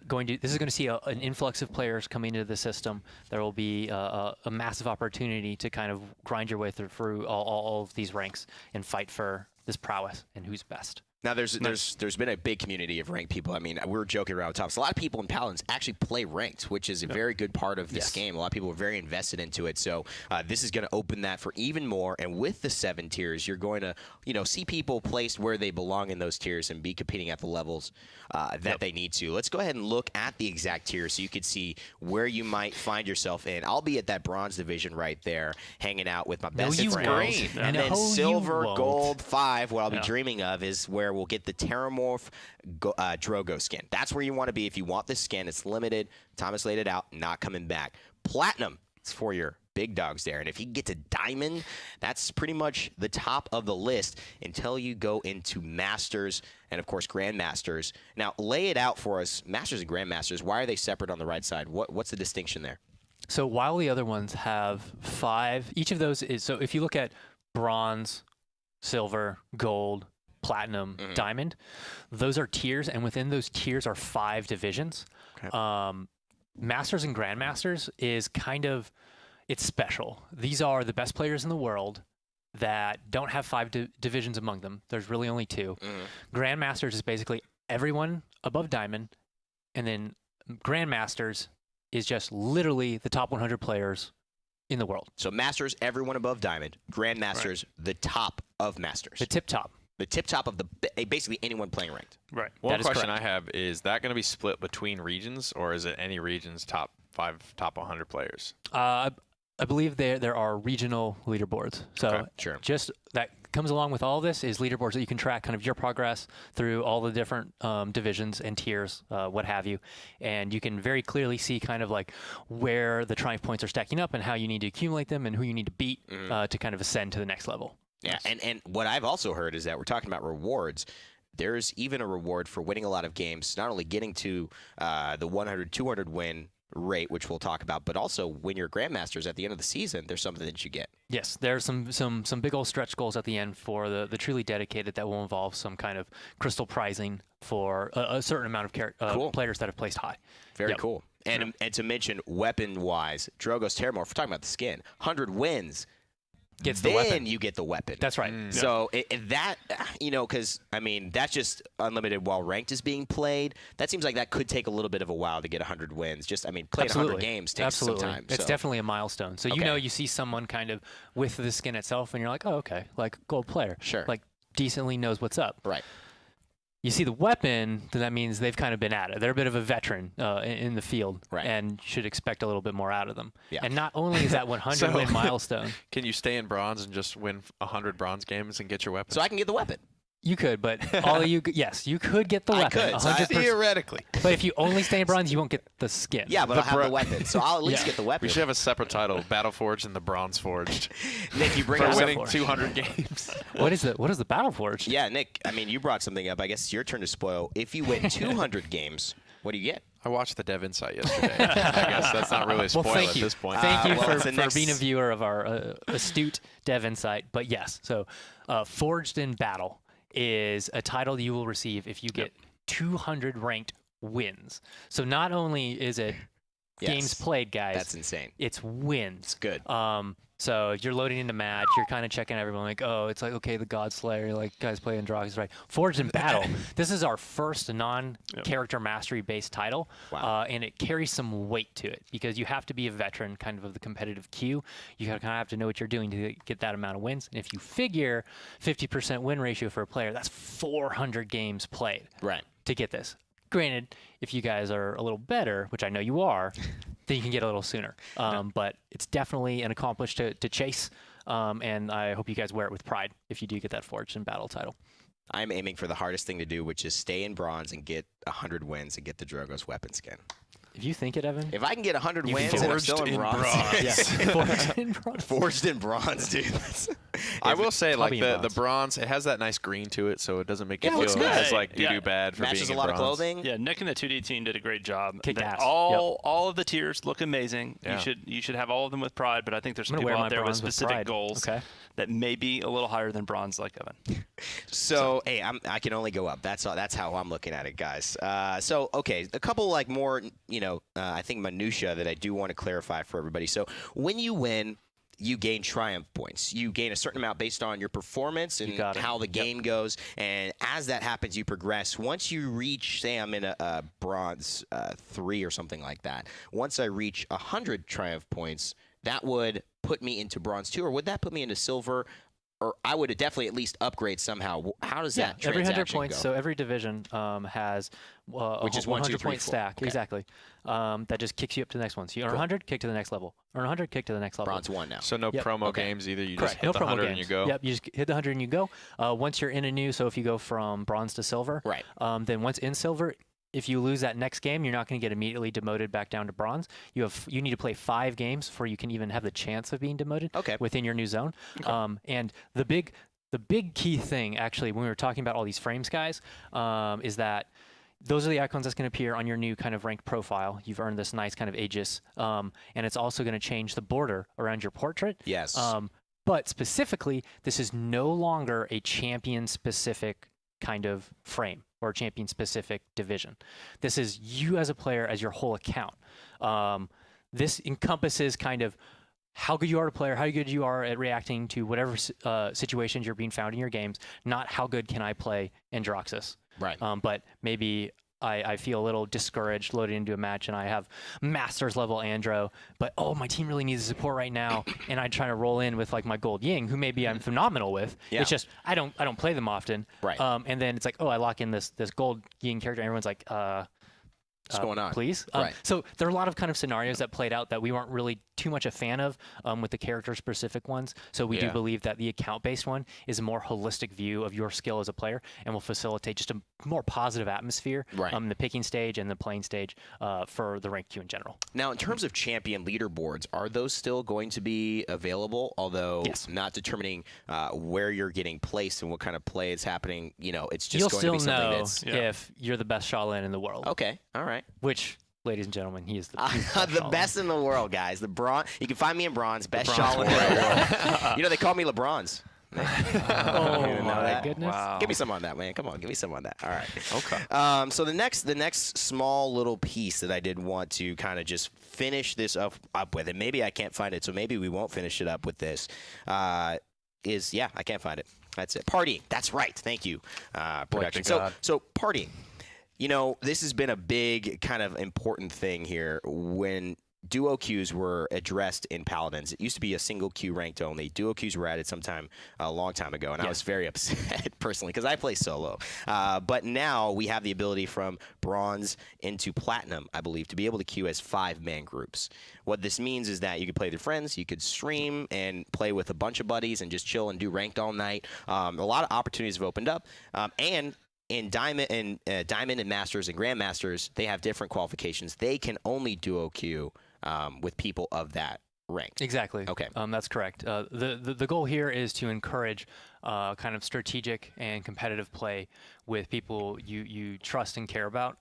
this is going to see an influx of players coming into the system. There will be a massive opportunity to kind of grind your way through all of these ranks and fight for this prowess and who's best. Now, there's been a big community of ranked people. I mean, we were joking around with Thomas. A lot of people in Paladins actually play ranked, which is a very good part of this game. A lot of people are very invested into it. So this is going to open that for even more. And with the 7 tiers, you're going to see people placed where they belong in those tiers and be competing at the levels that they need to. Let's go ahead and look at the exact tiers so you can see where you might find yourself in. I'll be at that bronze division right there, hanging out with my best friends. And then silver, gold, 5. What I'll be dreaming of is where we'll get the Terrormorph Drogoz skin. That's where you want to be if you want this skin. It's limited. Thomas laid it out. Not coming back. Platinum. It's for your big dogs there. And if you get to Diamond, that's pretty much the top of the list until you go into Masters and, of course, Grandmasters. Now, lay it out for us. Masters and Grandmasters, why are they separate on the right side? What's the distinction there? So while the other ones have 5, each of those is, so if you look at bronze, silver, gold, platinum, diamond, those are tiers, and within those tiers are 5 divisions. Okay. Masters and Grandmasters is kind of, it's special. These are the best players in the world that don't have 5 divisions among them. There's really only 2. Grandmasters is basically everyone above diamond, and then Grandmasters is just literally the top 100 players in the world. So Masters, everyone above diamond. Grandmasters, the top of Masters. The tip top. The tip-top of basically anyone playing ranked. Right. One question I have, is that going to be split between regions, or is it any region's top 100 players? I believe there are regional leaderboards. So just that comes along with all of this is leaderboards that you can track kind of your progress through all the different divisions and tiers, what have you. And you can very clearly see kind of like where the triumph points are stacking up and how you need to accumulate them and who you need to beat to kind of ascend to the next level. Yeah, and what I've also heard is that we're talking about rewards. There's even a reward for winning a lot of games, not only getting to the 100, 200 win rate, which we'll talk about, but also when you're Grandmasters at the end of the season, there's something that you get. Yes, there's some big old stretch goals at the end for the truly dedicated that will involve some kind of crystal prizing for a certain amount of players that have placed high. Very cool. And to mention weapon-wise, Drogoz Terrormorph, we're talking about the skin, 100 wins. Gets the weapon. You get the weapon. That's right. So because, I mean, that's just unlimited while ranked is being played. That seems like that could take a little bit of a while to get 100 wins. Playing 100 games takes some time. It's definitely a milestone. So you see someone kind of with the skin itself, and you're like, oh, okay, like gold player. Sure. Like decently knows what's up. Right. You see the weapon, then that means they've kind of been at it. They're a bit of a veteran in the field, and should expect a little bit more out of them. Yeah. And not only is that 100 win milestone. Can you stay in bronze and just win 100 bronze games and get your weapon? So I can get the weapon. You could, but all of you, yes, you could get the weapon. I could, theoretically. But if you only stay in bronze, you won't get the skin. Yeah, but I'll have the weapon, so I'll at least get the weapon. We should have a separate title: Battle Forged and the Bronze Forged. Nick, you bring for up winning 200 games. What is the Battle Forged? Yeah, Nick. I mean, you brought something up. I guess it's your turn to spoil. If you win 200 games, What do you get? I watched the Dev Insight yesterday. I guess that's not really a spoiler thank at you. this point. Thank you well, it's the for next- being a viewer of our astute Dev Insight. But yes, so Forged in Battle is a title you will receive if you get 200 ranked wins. So not only is it games played, guys. That's insane. It's wins. It's good. So you're loading into match, you're kind of checking everyone like, oh, it's like, okay, the God Slayer, like, guys playing Drogoz, right? Forged in Battle. This is our first non-character mastery-based title, Wow. and it carries some weight to it because you have to be a veteran kind of the competitive queue. You kind of have to know what you're doing to get that amount of wins. And if you figure 50% win ratio for a player, that's 400 games played Right. to get this. Granted, if you guys are a little better, which I know you are, then you can get a little sooner. But it's definitely an accomplishment to chase, and I hope you guys wear it with pride if you do get that Forged in Battle title. I'm aiming for the hardest thing to do, which is stay in bronze and get 100 wins and get the Drogoz weapon skin. If you think it, Evan. If I can get 100 You can wins do and it. I'm still in bronze, Yes. Forged in Bronze. forged in bronze, dude. That's, I will say, like Hobby in the bronze. bronze, it has that nice green to it, so it doesn't make Yeah, you it looks feel good. as like Yeah. doo-doo bad for matches being a lot in of bronze. clothing. Yeah, Nick and the 2D team did a great job. Kick They- ass. All of the tiers look amazing. Yeah. You should have all of them with pride, but I think there's some I'm people gonna wear out my there with bronze with specific pride. goals Okay. that may be a little higher than bronze, like Evan. So, hey, I can only go up. That's how I'm looking at it, guys. So, okay, a couple like more, I think minutia that I do want to clarify for everybody. So, when you win, you gain triumph points. You gain a certain amount based on your performance and got it. how the game goes. And as that happens, you progress. Once you reach, say, I'm in a bronze 3 or something like that. Once I reach 100 triumph points, that would put me into bronze 2, or would that put me into silver? Or I would definitely at least upgrade somehow. How does that every 100 transaction points. go? So every division has Which is 1, 2, 100 3, point 4. stack. Okay. Exactly. That just kicks you up to the next one. So you earn 100, kick to the next level. Earn 100, kick to the next level. Bronze 1 now. So no Yep. promo Okay. games either. You Correct. just hit No the promo 100 games. and you go. Yep. You just hit the 100 and you go. Once you're in a new, so if you go from bronze to silver, Right. Then once in silver, if you lose that next game, you're not going to get immediately demoted back down to bronze. You need to play 5 games before you can even have the chance of being demoted Okay. within your new zone. And the big key thing, actually, when we were talking about all these frames, guys, is that those are the icons that's going to appear on your new kind of ranked profile. You've earned this nice kind of aegis, and it's also going to change the border around your portrait. Yes. But specifically, this is no longer a champion-specific kind of frame or champion-specific division. This is you as a player as your whole account. This encompasses kind of how good you are to player, how good you are at reacting to whatever situations you're being found in your games, not how good can I play Androxus. Right. But maybe I feel a little discouraged loading into a match and I have Masters level Andro, but my team really needs support right now, and I try to roll in with like my Gold Ying, who maybe I'm phenomenal with. Yeah. It's just I don't play them often. Right. And then it's like, I lock in this Gold Ying character, and everyone's like, What's going on? please. Right. So there are a lot of kind of scenarios that played out that we weren't really too much a fan of with the character-specific ones. So we do Yeah. believe that the account-based one is a more holistic view of your skill as a player and will facilitate just a more positive atmosphere Right. in the picking stage and the playing stage for the rank queue in general. Now, in terms of champion leaderboards, are those still going to be available? Although Yes. not determining where you're getting placed and what kind of play is happening, it's just You'll going still to be something know that's if you're the best Shaolin in the world, okay. All right. which, ladies and gentlemen, he is the, The best in the world, guys. The bronze. You can find me in bronze. Best Bronze Shaolin in the world. They call me LeBron's. Oh know my that? goodness! Wow. Give me some on that, man. Come on, give me some on that. All right. Okay. So the next small little piece that I did want to kind of just finish this up with, and maybe I can't find it, so maybe we won't finish it up with this. I can't find it. That's it. Partying. That's right. Thank you, production. to God. So partying. This has been a big kind of important thing here when duo queues were addressed in Paladins. It used to be a single queue ranked only. Duo queues were added sometime a long time ago, and I was very upset personally because I play solo. But now we have the ability from bronze into platinum, I believe, to be able to queue as 5-man groups. What this means is that you could play with your friends, you could stream and play with a bunch of buddies and just chill and do ranked all night. A lot of opportunities have opened up, and in Diamond and Masters and Grandmasters, they have different qualifications. They can only duo queue with people of that rank. Exactly. Okay. That's correct. The goal here is to encourage kind of strategic and competitive play with people you trust and care about.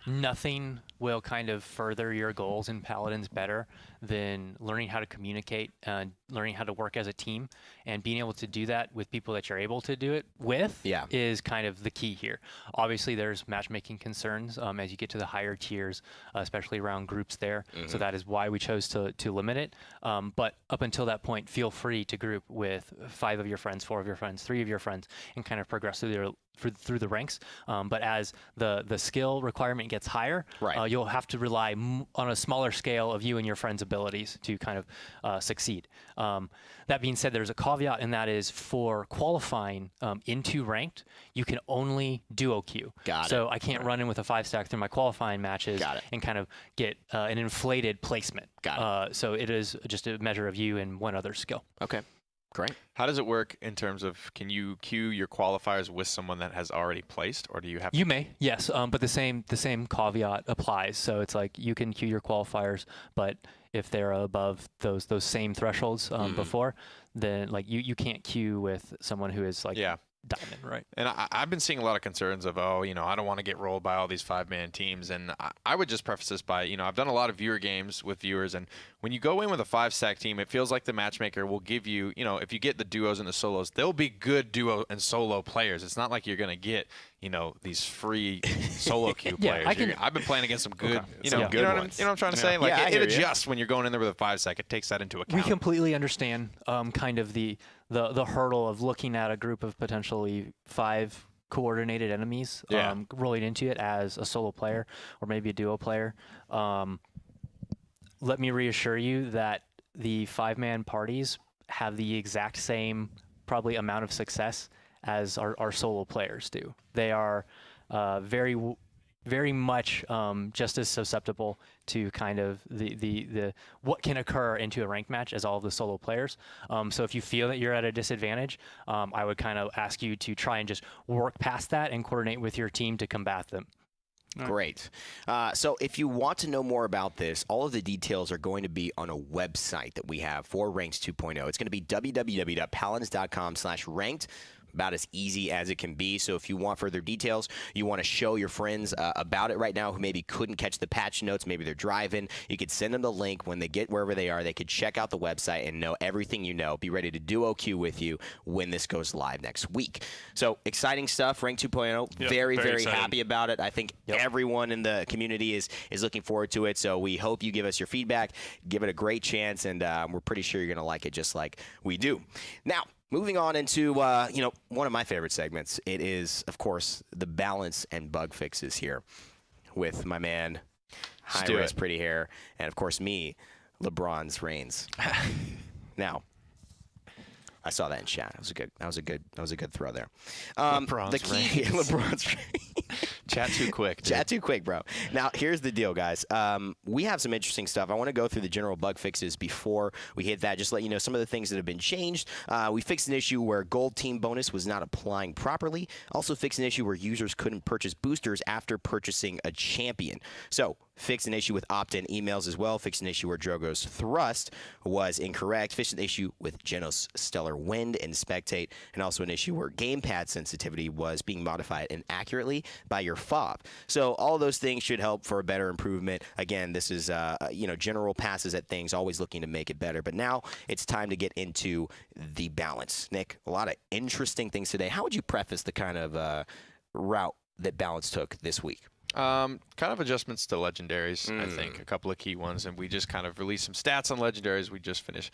Nothing will kind of further your goals in Paladins better than learning how to communicate and learning how to work as a team, and being able to do that with people that you're able to do it with is kind of the key here. Obviously, there's matchmaking concerns as you get to the higher tiers, especially around groups there. So that is why we chose to limit it. But up until that point, feel free to group with 5 of your friends, 4 of your friends, 3 of your friends, and kind of progress through the ranks. But as the skill requirement gets higher, you'll have to rely on a smaller scale of you and your friends' abilities to kind of succeed. That being said, there's a caveat, and that is for qualifying into ranked, you can only duo queue. So I can't run in with a 5-stack through my qualifying matches and kind of get an inflated placement. So it is just a measure of you and one other skill. Okay. Great. How does it work in terms of, can you queue your qualifiers with someone that has already placed, or do you have to? You may, yes, but the same caveat applies. So it's like you can queue your qualifiers, but if they're above those same thresholds before, then like you can't queue with someone who is like diamond, right? And I've been seeing a lot of concerns of, I don't want to get rolled by all these 5-man teams. And I would just preface this by, I've done a lot of viewer games with viewers, and when you go in with a 5-stack team, it feels like the matchmaker will give you, if you get the duos and the solos, they'll be good duo and solo players. It's not like you're going to get, these free solo queue players. I've been playing against some good, you know what I'm trying to say? Like it adjusts when you're going in there with a 5-stack. It takes that into account. We completely understand kind of the hurdle of looking at a group of potentially 5 coordinated enemies rolling into it as a solo player or maybe a duo player. Let me reassure you that the 5-man parties have the exact same probably amount of success as our solo players do. They are very much just as susceptible to kind of the what can occur into a ranked match as all of the solo players. So if you feel that you're at a disadvantage, I would kind of ask you to try and just work past that and coordinate with your team to combat them. Great. So if you want to know more about this, all of the details are going to be on a website that we have for Ranks 2.0. It's going to be www.paladins.com/ranked. About as easy as it can be. So if you want further details, you want to show your friends about it right now who maybe couldn't catch the patch notes, maybe they're driving, you could send them the link. When they get wherever they are, they could check out the website and know everything you know. Be ready to duo queue with you when this goes live next week. So exciting stuff. Rank 2.0. Very happy about it. I think everyone in the community is looking forward to it. So we hope you give us your feedback, give it a great chance, and we're pretty sure you're going to like it just like we do. Now, moving on into, one of my favorite segments. It is, of course, the balance and bug fixes here with my man, High-Res Pretty Hair, and, of course, me, LeBron's Reigns. Now, I saw that in chat. That was a good throw there. LeBron's Reigns. LeBron's Reigns. Chat too quick. Dude. Chat too quick, bro. Now, here's the deal, guys. We have some interesting stuff. I want to go through the general bug fixes before we hit that. Just let you know some of the things that have been changed. We fixed an issue where gold team bonus was not applying properly. Also fixed an issue where users couldn't purchase boosters after purchasing a champion. So, fixed an issue with opt-in emails as well. Fixed an issue where Drogoz thrust was incorrect. Fixed an issue with Genos Stellar Wind and Spectate. And also an issue where gamepad sensitivity was being modified inaccurately by your fob. So all those things should help for a better improvement. Again, this is general passes at things, always looking to make it better. But now it's time to get into the balance. Nick, a lot of interesting things today. How would you preface the kind of route that balance took this week? Kind of adjustments to legendaries, I think. A couple of key ones, and we just kind of released some stats on legendaries. We just finished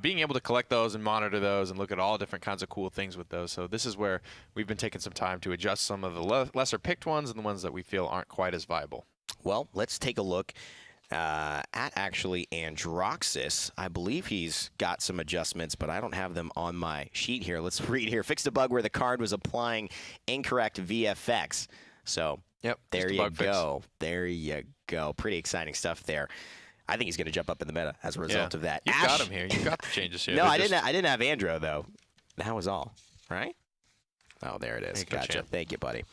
being able to collect those and monitor those and look at all different kinds of cool things with those. So this is where we've been taking some time to adjust some of the lesser picked ones and the ones that we feel aren't quite as viable. Well, let's take a look at actually Androxus. I believe he's got some adjustments, but I don't have them on my sheet here. Let's read here. Fixed a bug where the card was applying incorrect VFX. So there you go. There you go. Pretty exciting stuff there. I think he's going to jump up in the meta as a result of that. You've got him here. You've got the changes here. No, I didn't have Andro, though. That was all. Right? Oh, there it is. Gotcha. Thank you, buddy.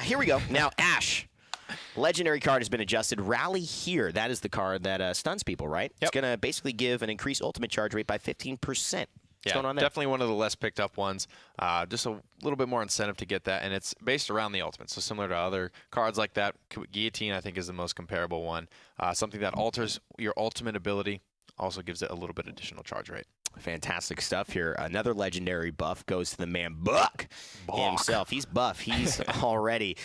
Here we go. Now, Ash. Legendary card has been adjusted. Rally here. That is the card that stuns people, right? It's going to basically give an increased ultimate charge rate by 15%. What's going on there? Definitely one of the less picked up ones. Just a little bit more incentive to get that, and it's based around the ultimate. So similar to other cards like that, Guillotine I think is the most comparable one. Something that alters your ultimate ability, also gives it a little bit additional charge rate. Fantastic stuff here. Another legendary buff goes to the man Buck himself. He's buff. He's already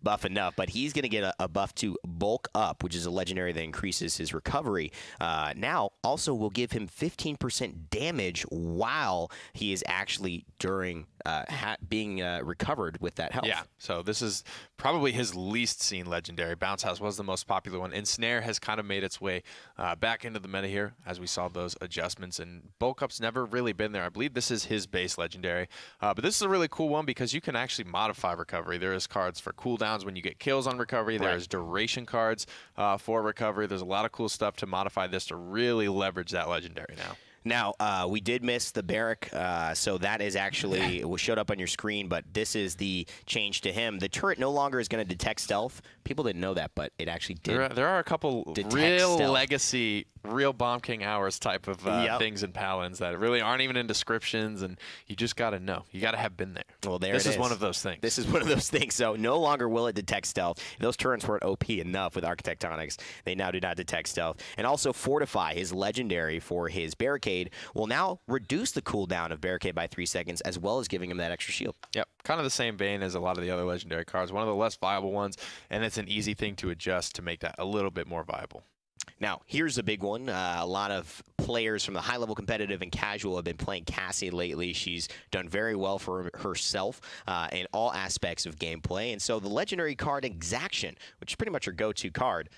buff enough, but he's going to get a buff to bulk up, which is a legendary that increases his recovery. Now, also will give him 15% damage while he is actually during being recovered with that health. Yeah, so this is probably his least seen legendary. Bounce House was the most popular one. Ensnare has kind of made its way back into the meta here as we saw those adjustments, and bulk up's never really been there. I believe this is his base legendary, but this is a really cool one because you can actually modify recovery. There is cards for cooldowns when you get kills on recovery. There is duration cards for recovery. There's a lot of cool stuff to modify this to really leverage that legendary now. Now, we did miss the Barrack, so that is actually it showed up on your screen, but this is the change to him. The turret no longer is going to detect stealth. People didn't know that, but it actually did. There are a couple real legacy, real Bomb King hours type of things in Paladins that really aren't even in descriptions, and you just got to know. You got to have been there. Well, this is one of those things. This is one of those things. So no longer will it detect stealth. Those turrets weren't OP enough with Architectonics. They now do not detect stealth. And also Fortify, his legendary for his Barricade, will now reduce the cooldown of Barricade by 3 seconds, as well as giving him that extra shield. Yep, kind of the same vein as a lot of the other legendary cards. One of the less viable ones, and it's an easy thing to adjust to make that a little bit more viable. Now, here's a big one. A lot of players from the high-level competitive and casual have been playing Cassie lately. She's done very well for herself in all aspects of gameplay. And so the legendary card Exaction, which is pretty much her go-to card,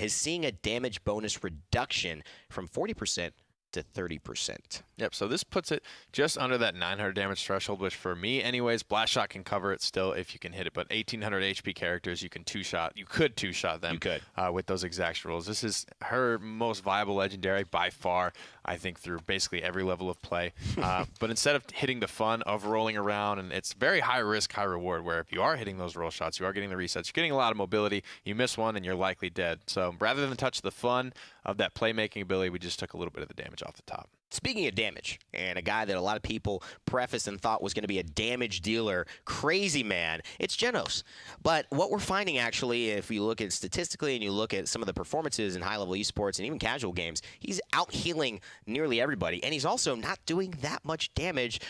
is seeing a damage bonus reduction from 40% to 30%. Yep, so this puts it just under that 900 damage threshold, which for me anyways, Blast Shot can cover it still if you can hit it, but 1800 HP characters, you could two-shot them with those exaction rolls. This is her most viable legendary by far, I think, through basically every level of play. But instead of hitting the fun of rolling around, and it's very high risk, high reward, where if you are hitting those roll shots, you are getting the resets, you're getting a lot of mobility, you miss one and you're likely dead. So rather than touch the fun of that playmaking ability, we just took a little bit of the damage off the top. Speaking of damage, and a guy that a lot of people prefaced and thought was going to be a damage dealer, crazy man, it's Genos. But what we're finding, actually, if you look at statistically and you look at some of the performances in high-level esports and even casual games, he's out-healing nearly everybody, and he's also not doing that much damage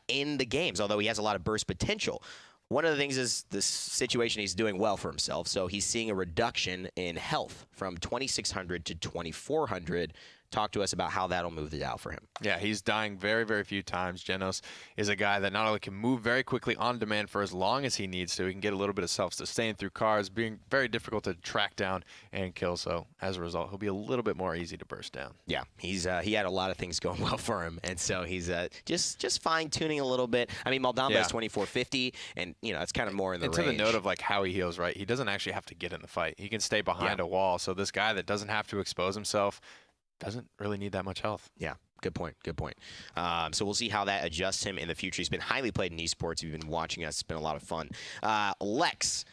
in the games, although he has a lot of burst potential. One of the things is this situation, he's doing well for himself, so he's seeing a reduction in health from 2,600 to 2,400. Talk to us about how that'll move the dial for him. Yeah, he's dying very, very few times. Genos is a guy that not only can move very quickly on demand for as long as he needs to, he can get a little bit of self-sustain through cards, being very difficult to track down and kill. So as a result, he'll be a little bit more easy to burst down. Yeah, he had a lot of things going well for him, and so he's just fine-tuning a little bit. I mean, Maldamba has 2450, and it's kind of more in the range. To the note of like how he heals, right? He doesn't actually have to get in the fight. He can stay behind a wall. So this guy that doesn't have to expose himself doesn't really need that much health. Yeah, good point. Good point. So we'll see how that adjusts him in the future. He's been highly played in esports. If you've been watching us, it's been a lot of fun. Lex,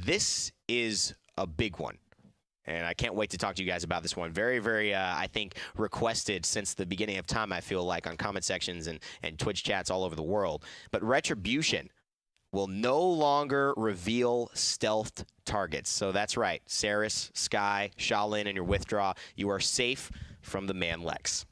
this is a big one. And I can't wait to talk to you guys about this one. Very, very, I think, requested since the beginning of time, I feel like, on comment sections and Twitch chats all over the world. But Retribution will no longer reveal stealthed targets. So that's right. Saris, Skye, Shaolin, and your withdraw. You are safe from the man Lex.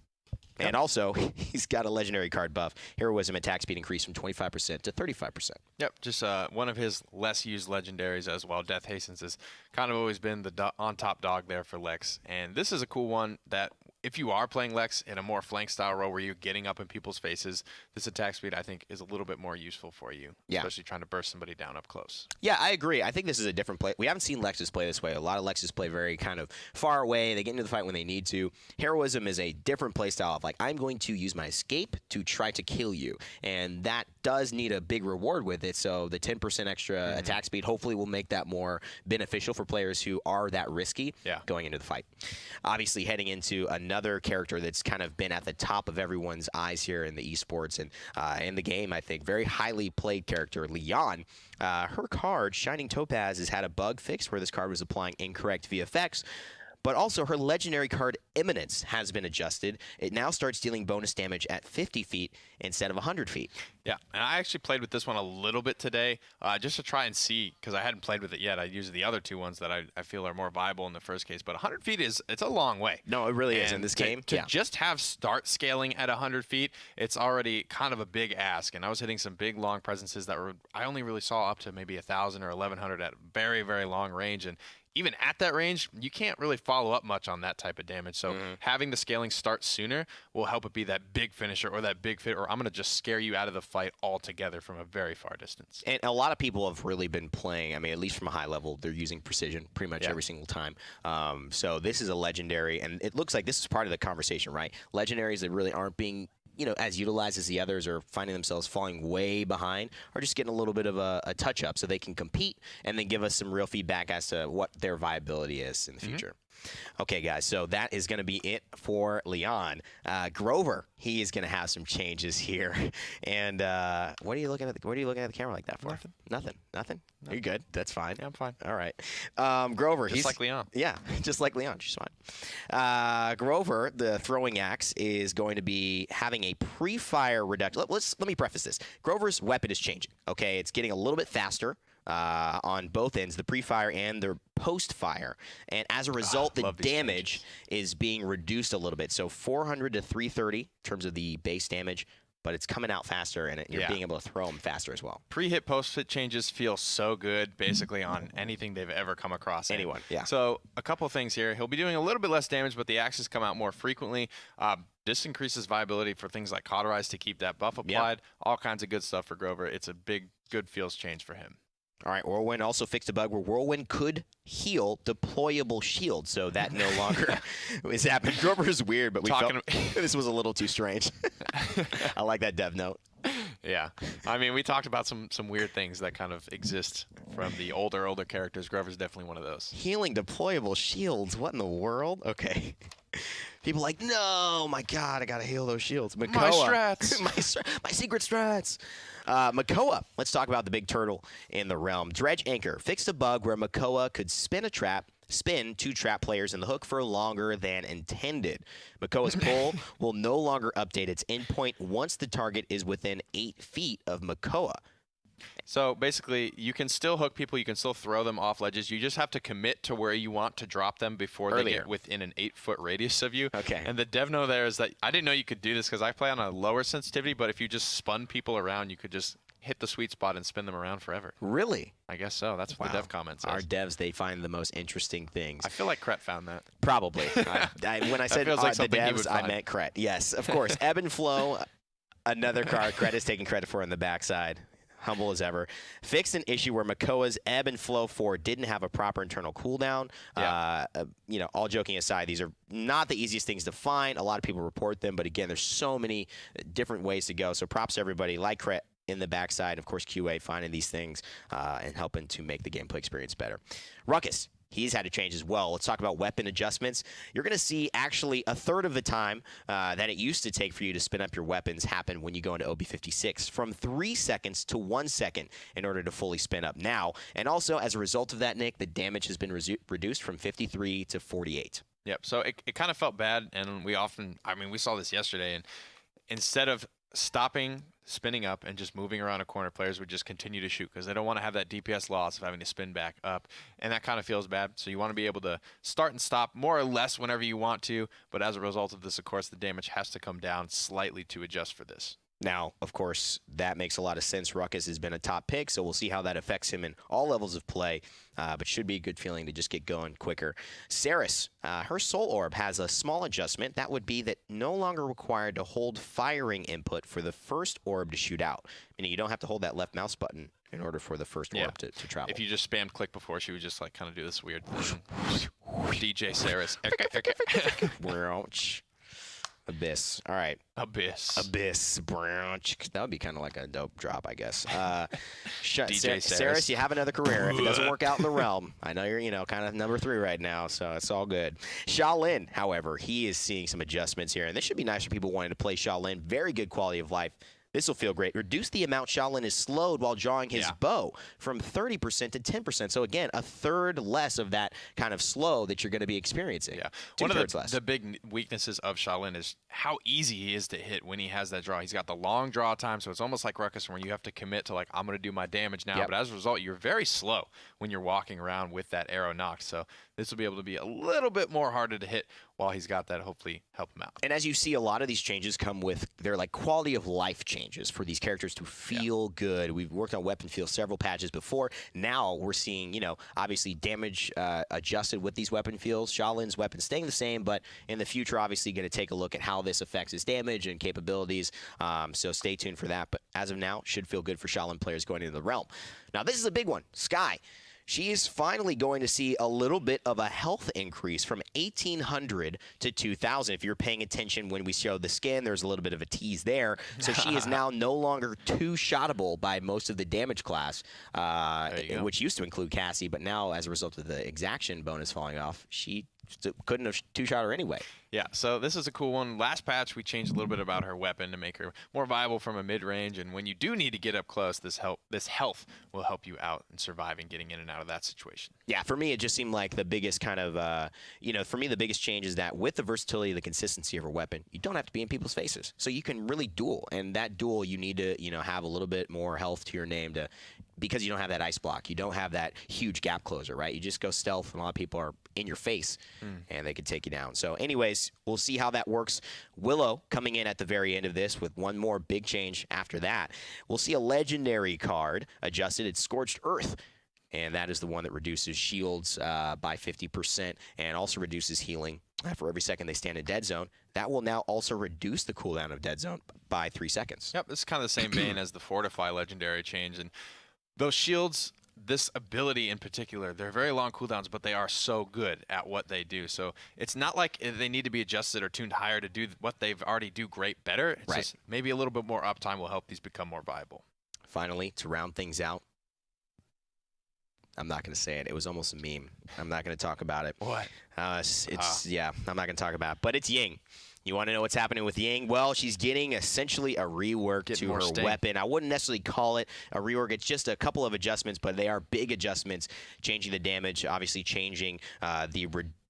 Yep. And also, he's got a legendary card buff. Heroism attack speed increased from 25% to 35%. Yep, just one of his less used legendaries as well. Death Hastens has kind of always been the on-top dog there for Lex. And this is a cool one that if you are playing Lex in a more flank style role where you're getting up in people's faces, this attack speed I think is a little bit more useful for you, especially trying to burst somebody down up close. Yeah, I agree. I think this is a different play. We haven't seen Lexus play this way. A lot of Lexus play very kind of far away. They get into the fight when they need to. Heroism is a different play style of like, I'm going to use my escape to try to kill you. And that does need a big reward with it. So the 10% extra attack speed hopefully will make that more beneficial for players who are that risky going into the fight. Obviously heading into another character that's kind of been at the top of everyone's eyes here in the esports and in the game, I think. Very highly played character, Lian. Her card, Shining Topaz, has had a bug fixed where this card was applying incorrect VFX. but also her legendary card Eminence has been adjusted. It now starts dealing bonus damage at 50 feet instead of 100 feet. Yeah, and I actually played with this one a little bit today just to try and see, because I hadn't played with it yet. I used the other two ones that I feel are more viable in the first case, but 100 feet it's a long way. No, it really is in this game. To just have start scaling at 100 feet, it's already kind of a big ask, and I was hitting some big long presences that I only really saw up to maybe 1,000 or 1,100 at very, very long range, and even at that range, you can't really follow up much on that type of damage. So having the scaling start sooner will help it be that big finisher or that big fit, or I'm going to just scare you out of the fight altogether from a very far distance. And a lot of people have really been playing, I mean, at least from a high level, they're using precision pretty much every single time. So this is a legendary, and it looks like this is part of the conversation, right? Legendaries that really aren't being as utilized as the others, are finding themselves falling way behind, or just getting a little bit of a touch-up so they can compete and then give us some real feedback as to what their viability is in the future. Okay, guys, so that is going to be it for Lian. Grover, he is going to have some changes here. And what are you looking at? What are you looking at the camera like that for? Nothing. You're good. That's fine. Yeah, I'm fine. All right. Grover, Just like Lian. Yeah, just like Lian. She's fine. Grover, the throwing axe, is going to be having a pre-fire reduction. Let me preface this. Grover's weapon is changing. Okay, it's getting a little bit faster. On both ends, the pre-fire and the post-fire. And as a result, the damage is being reduced a little bit. So 400 to 330 in terms of the base damage, but it's coming out faster, and you're being able to throw them faster as well. Pre-hit, post-hit changes feel so good, basically, on anything they've ever come across. Anyone, yeah. So a couple of things here. He'll be doing a little bit less damage, but the axes come out more frequently. This increases viability for things like Cauterize to keep that buff applied. All kinds of good stuff for Grover. It's a big, good feels change for him. All right, Whirlwind also fixed a bug where Whirlwind could heal deployable shield, so that no longer is happening. Grover is weird, but we felt this was a little too strange. I like that dev note. Yeah, I mean, we talked about some weird things that kind of exist from the older characters. Grover's definitely one of those. Healing deployable shields? What in the world? Okay. People like, no, my God, I gotta heal those shields. Makoa, my strats, my secret strats. Makoa, let's talk about the big turtle in the realm. Dredge Anchor fixed a bug where Makoa could spin two trap players in the hook for longer than intended. Makoa's pull will no longer update its endpoint once the target is within 8 feet of Makoa. So basically, you can still hook people, you can still throw them off ledges. You just have to commit to where you want to drop them before they get within an 8-foot radius of you. Okay. And the dev note there is that I didn't know you could do this because I play on a lower sensitivity, but if you just spun people around, you could just hit the sweet spot and spin them around forever. Really? I guess so. That's what the dev comment says. Our devs, they find the most interesting things. I feel like Kret found that. Probably. When I said like the devs, I meant Kret. Yes, of course. Ebb and Flow, another card Kret is taking credit for on the backside. Humble as ever. Fixed an issue where Makoa's Ebb and Flow 4 didn't have a proper internal cooldown. All joking aside, these are not the easiest things to find. A lot of people report them, but again, there's so many different ways to go. So props to everybody like Kret in the backside. Of course, QA finding these things and helping to make the gameplay experience better. Ruckus. He's had to change as well. Let's talk about weapon adjustments. You're going to see actually a third of the time that it used to take for you to spin up your weapons happen when you go into OB56, from 3 seconds to 1 second in order to fully spin up now. And also, as a result of that, Nick, the damage has been reduced from 53 to 48. Yep. So it kind of felt bad, and we saw this yesterday, and instead of stopping, spinning up, and just moving around a corner, players would just continue to shoot because they don't want to have that DPS loss of having to spin back up, and that kind of feels bad. So you want to be able to start and stop more or less whenever you want to, but as a result of this, of course, the damage has to come down slightly to adjust for this. Now, of course, that makes a lot of sense. Ruckus has been a top pick, so we'll see how that affects him in all levels of play, but should be a good feeling to just get going quicker. Saris, her Soul Orb has a small adjustment. That would be that no longer required to hold firing input for the first orb to shoot out, meaning you don't have to hold that left mouse button in order for the first orb to travel. If you just spammed click before, she would just like kind of do this weird thing. DJ Saris. Abyss. All right. Abyss. Branch. That would be kind of like a dope drop, I guess. DJ Saris, you have another career. If it doesn't work out in the realm, I know you're, kind of number 3 right now, so it's all good. Shaolin, however, he is seeing some adjustments here, and this should be nice for people wanting to play Shaolin. Very good quality of life. This will feel great. Reduce the amount Shaolin is slowed while drawing his bow from 30% to 10%. So again, a third less of that kind of slow that you're going to be experiencing. Yeah. Two One thirds of less. the big weaknesses of Shaolin is how easy he is to hit when he has that draw. He's got the long draw time, so it's almost like Ruckus where you have to commit to like, I'm going to do my damage now. Yep. But as a result, you're very slow when you're walking around with that arrow knocked. So this will be able to be a little bit more harder to hit while he's got that, hopefully help him out. And as you see, a lot of these changes come with, they're like quality of life changes for these characters to feel good. We've worked on weapon feel several patches before. Now we're seeing, you know, obviously damage adjusted with these weapon feels. Shaolin's weapon staying the same, but in the future, obviously going to take a look at how this affects his damage and capabilities. So stay tuned for that. But as of now, should feel good for Shaolin players going into the realm. Now, this is a big one. Skye. She is finally going to see a little bit of a health increase from 1,800 to 2,000. If you're paying attention when we showed the skin, there's a little bit of a tease there. So she is now no longer two-shottable by most of the damage class, which used to include Cassie. But now, as a result of the exaction bonus falling off, she couldn't have two-shot her anyway. Yeah, so this is a cool one. Last patch, we changed a little bit about her weapon to make her more viable from a mid-range. And when you do need to get up close, this health will help you out in surviving, getting in and out of that situation. Yeah, for me, it just seemed like the biggest kind of, for me, the biggest change is that with the versatility, the consistency of her weapon, you don't have to be in people's faces. So you can really duel. And that duel, you need to, have a little bit more health to your name because you don't have that ice block. You don't have that huge gap closer, right? You just go stealth, and a lot of people are in your face, and they can take you down. So anyways, we'll see how that works. Willow coming in at the very end of this with one more big change after that. We'll see a legendary card adjusted. It's Scorched Earth. And that is the one that reduces shields by 50% and also reduces healing for every second they stand in dead zone. That will now also reduce the cooldown of dead zone by 3 seconds. Yep, this is kind of the same vein as the Fortify legendary change. And those shields, this ability in particular, they're very long cooldowns, but they are so good at what they do. So it's not like they need to be adjusted or tuned higher to do what they've already do great better. It's just maybe a little bit more uptime will help these become more viable. Finally, to round things out, I'm not going to say it. It was almost a meme. I'm not going to talk about it. What? Yeah, I'm not going to talk about it. But it's Ying. You want to know what's happening with Ying? Well, she's getting essentially a rework to her weapon. I wouldn't necessarily call it a rework. It's just a couple of adjustments, but they are big adjustments, changing the damage, obviously changing the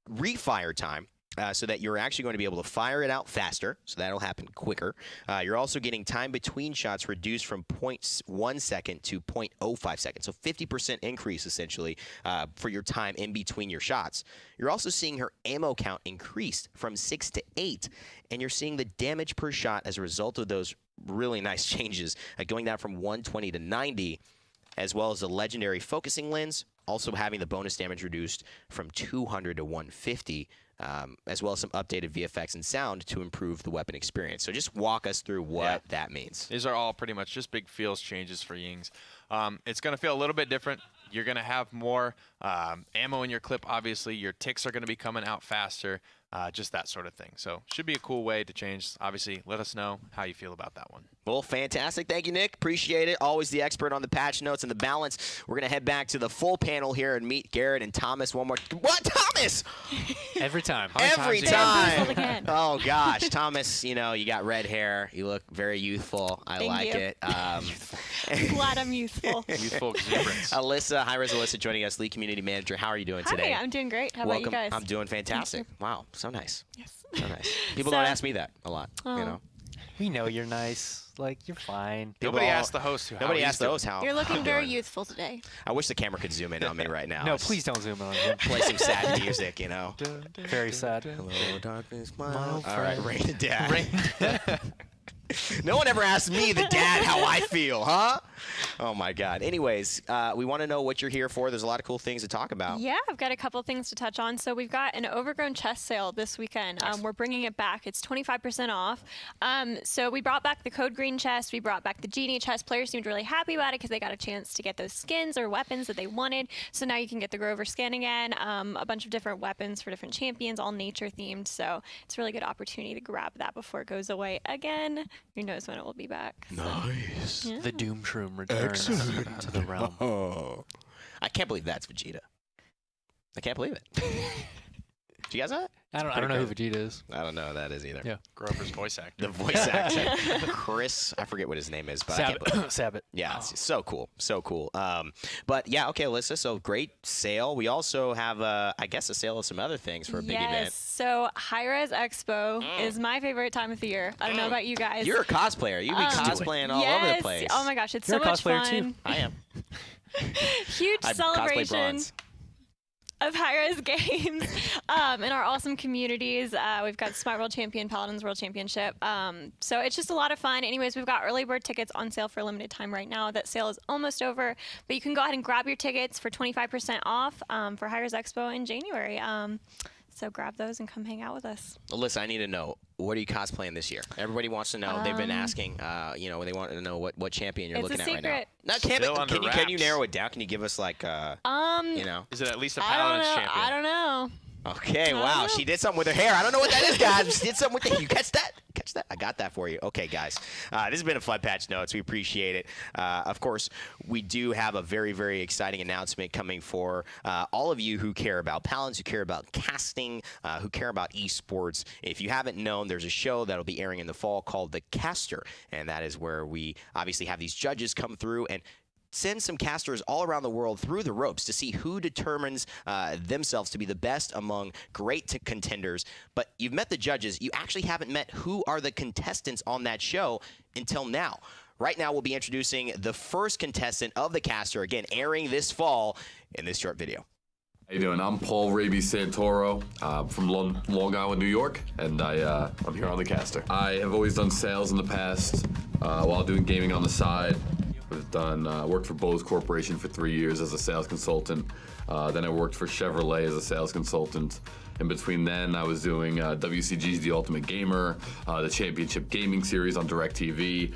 refire time. So that you're actually going to be able to fire it out faster, so that'll happen quicker. You're also getting time between shots reduced from 0.1 second to 0.05 seconds, so 50% increase essentially for your time in between your shots. You're also seeing her ammo count increased from 6 to 8, and you're seeing the damage per shot as a result of those really nice changes, going down from 120 to 90, as well as the legendary focusing lens, also having the bonus damage reduced from 200 to 150. As well as some updated VFX and sound to improve the weapon experience. So just walk us through what that means. These are all pretty much just big feels changes for Yings. It's going to feel a little bit different. You're going to have more ammo in your clip, obviously. Your ticks are going to be coming out faster, just that sort of thing. So should be a cool way to change. Obviously, let us know how you feel about that one. Well, fantastic. Thank you, Nick. Appreciate it. Always the expert on the patch notes and the balance. We're going to head back to the full panel here and meet Garrett and Thomas one more. What, Thomas? Every time. Every time. Again. Oh, gosh. Thomas, you got red hair. You look very youthful. I Thank like you. it. Glad I'm youthful. Youthful exuberance. Hi-Res Alyssa joining us, lead community manager. How are you doing today? Hi, I'm doing great. How Welcome. about you guys? I'm doing fantastic. Wow, so nice. Yes. So nice. People So- don't ask me that a lot, Oh. We know you're nice. Like, you're fine. Nobody asked the host how Nobody he's asked the doing. host how You're looking I'm very doing. youthful today. I wish the camera could zoom in on me right now. No, please don't zoom in on him. Play some sad music, Very sad. Hello, darkness, my My old old All right, friend. Rain and Dad. No one ever asked me, the dad, how I feel, huh? Oh, my God. Anyways, we want to know what you're here for. There's a lot of cool things to talk about. Yeah, I've got a couple things to touch on. So we've got an overgrown chest sale this weekend. We're bringing it back. It's 25% off. So we brought back the Code Green chest. We brought back the Genie chest. Players seemed really happy about it because they got a chance to get those skins or weapons that they wanted. So now you can get the Grover skin again. A bunch of different weapons for different champions, all nature themed. So it's a really good opportunity to grab that before it goes away again. Who knows when it will be back. So, Nice. yeah. The Doom Shroom returns to the realm. Oh. I can't believe that's Vegeta. I can't believe it. Do you guys know that? I don't know who Vegeta is. I don't know who that is either. Yeah. Grover's voice actor. The voice actor, Chris. I forget what his name is, but I can't believe Sabbath. Yeah, it's so cool, so cool. But yeah, okay, Alyssa. So great sale. We also have, I guess, a sale of some other things for a big Yes. event. So Hi-Res Expo is my favorite time of the year. I don't know about you guys. You're a cosplayer. You be cosplaying all over the place. Oh my gosh, it's You're so a much cosplayer, fun. too. I am. Huge I cosplay celebration bronze. of Hi-Res games in our awesome communities. We've got Smart World Champion, Paladins World Championship. So it's just a lot of fun. Anyways, we've got early bird tickets on sale for a limited time right now. That sale is almost over, but you can go ahead and grab your tickets for 25% off for Hi-Res Expo in January. So grab those and come hang out with us. Alyssa, I need to know, what are you cosplaying this year? Everybody wants to know. They've been asking, they want to know what champion you're It's looking a at right now. secret. No, Still under can you wraps. narrow it down? Can you give us like, Is it at least a I don't Paladins know. champion? I don't know. Okay, don't wow, know. she did something with her hair. I don't know what that is, guys. She did something with the hair. You catch that? Catch that? I got that for you. Okay, guys. This has been a Flood Patch Notes. We appreciate it. Of course, we do have a very, very exciting announcement coming for all of you who care about Paladins, who care about casting, who care about esports. If you haven't known, there's a show that'll be airing in the fall called The Caster, and that is where we obviously have these judges come through and send some casters all around the world through the ropes to see who determines themselves to be the best among great contenders. But you've met the judges. You actually haven't met who are the contestants on that show until now. Right now, we'll be introducing the first contestant of the caster, again, airing this fall in this short video. How you doing? I'm Paul Raby Santoro from Long Island, New York, and I'm here on the caster. I have always done sales in the past while doing gaming on the side. I've done worked for Bose Corporation for 3 years as a sales consultant. Then I worked for Chevrolet as a sales consultant. In between then, I was doing WCG's The Ultimate Gamer, the Championship Gaming Series on DirecTV,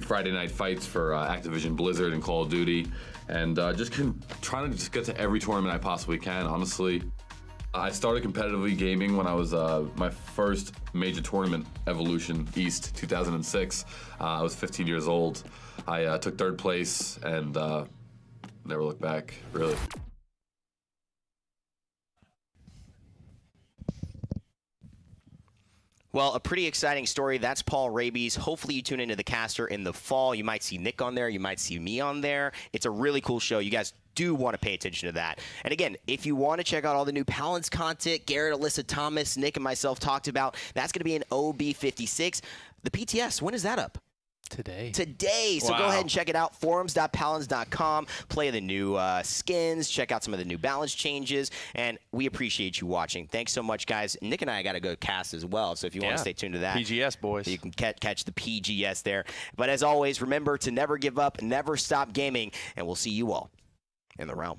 Friday Night Fights for Activision Blizzard and Call of Duty, and trying to just get to every tournament I possibly can, honestly. I started competitively gaming when I was my first major tournament, Evolution East 2006. I was 15 years old. I took third place and never looked back, really. Well, a pretty exciting story. That's Paul Rabies. Hopefully you tune into the caster in the fall. You might see Nick on there. You might see me on there. It's a really cool show. You guys do want to pay attention to that. And again, if you want to check out all the new Paladins content, Garrett, Alyssa, Thomas, Nick, and myself talked about, that's going to be in OB56. The PTS, when is that up? Today. So go ahead and check it out. Forums.paladins.com. Play the new skins. Check out some of the new balance changes. And we appreciate you watching. Thanks so much, guys. Nick and I got to go cast as well. So if you want to stay tuned to that. PGS, boys. You can catch the PGS there. But as always, remember to never give up, never stop gaming. And we'll see you all in the realm.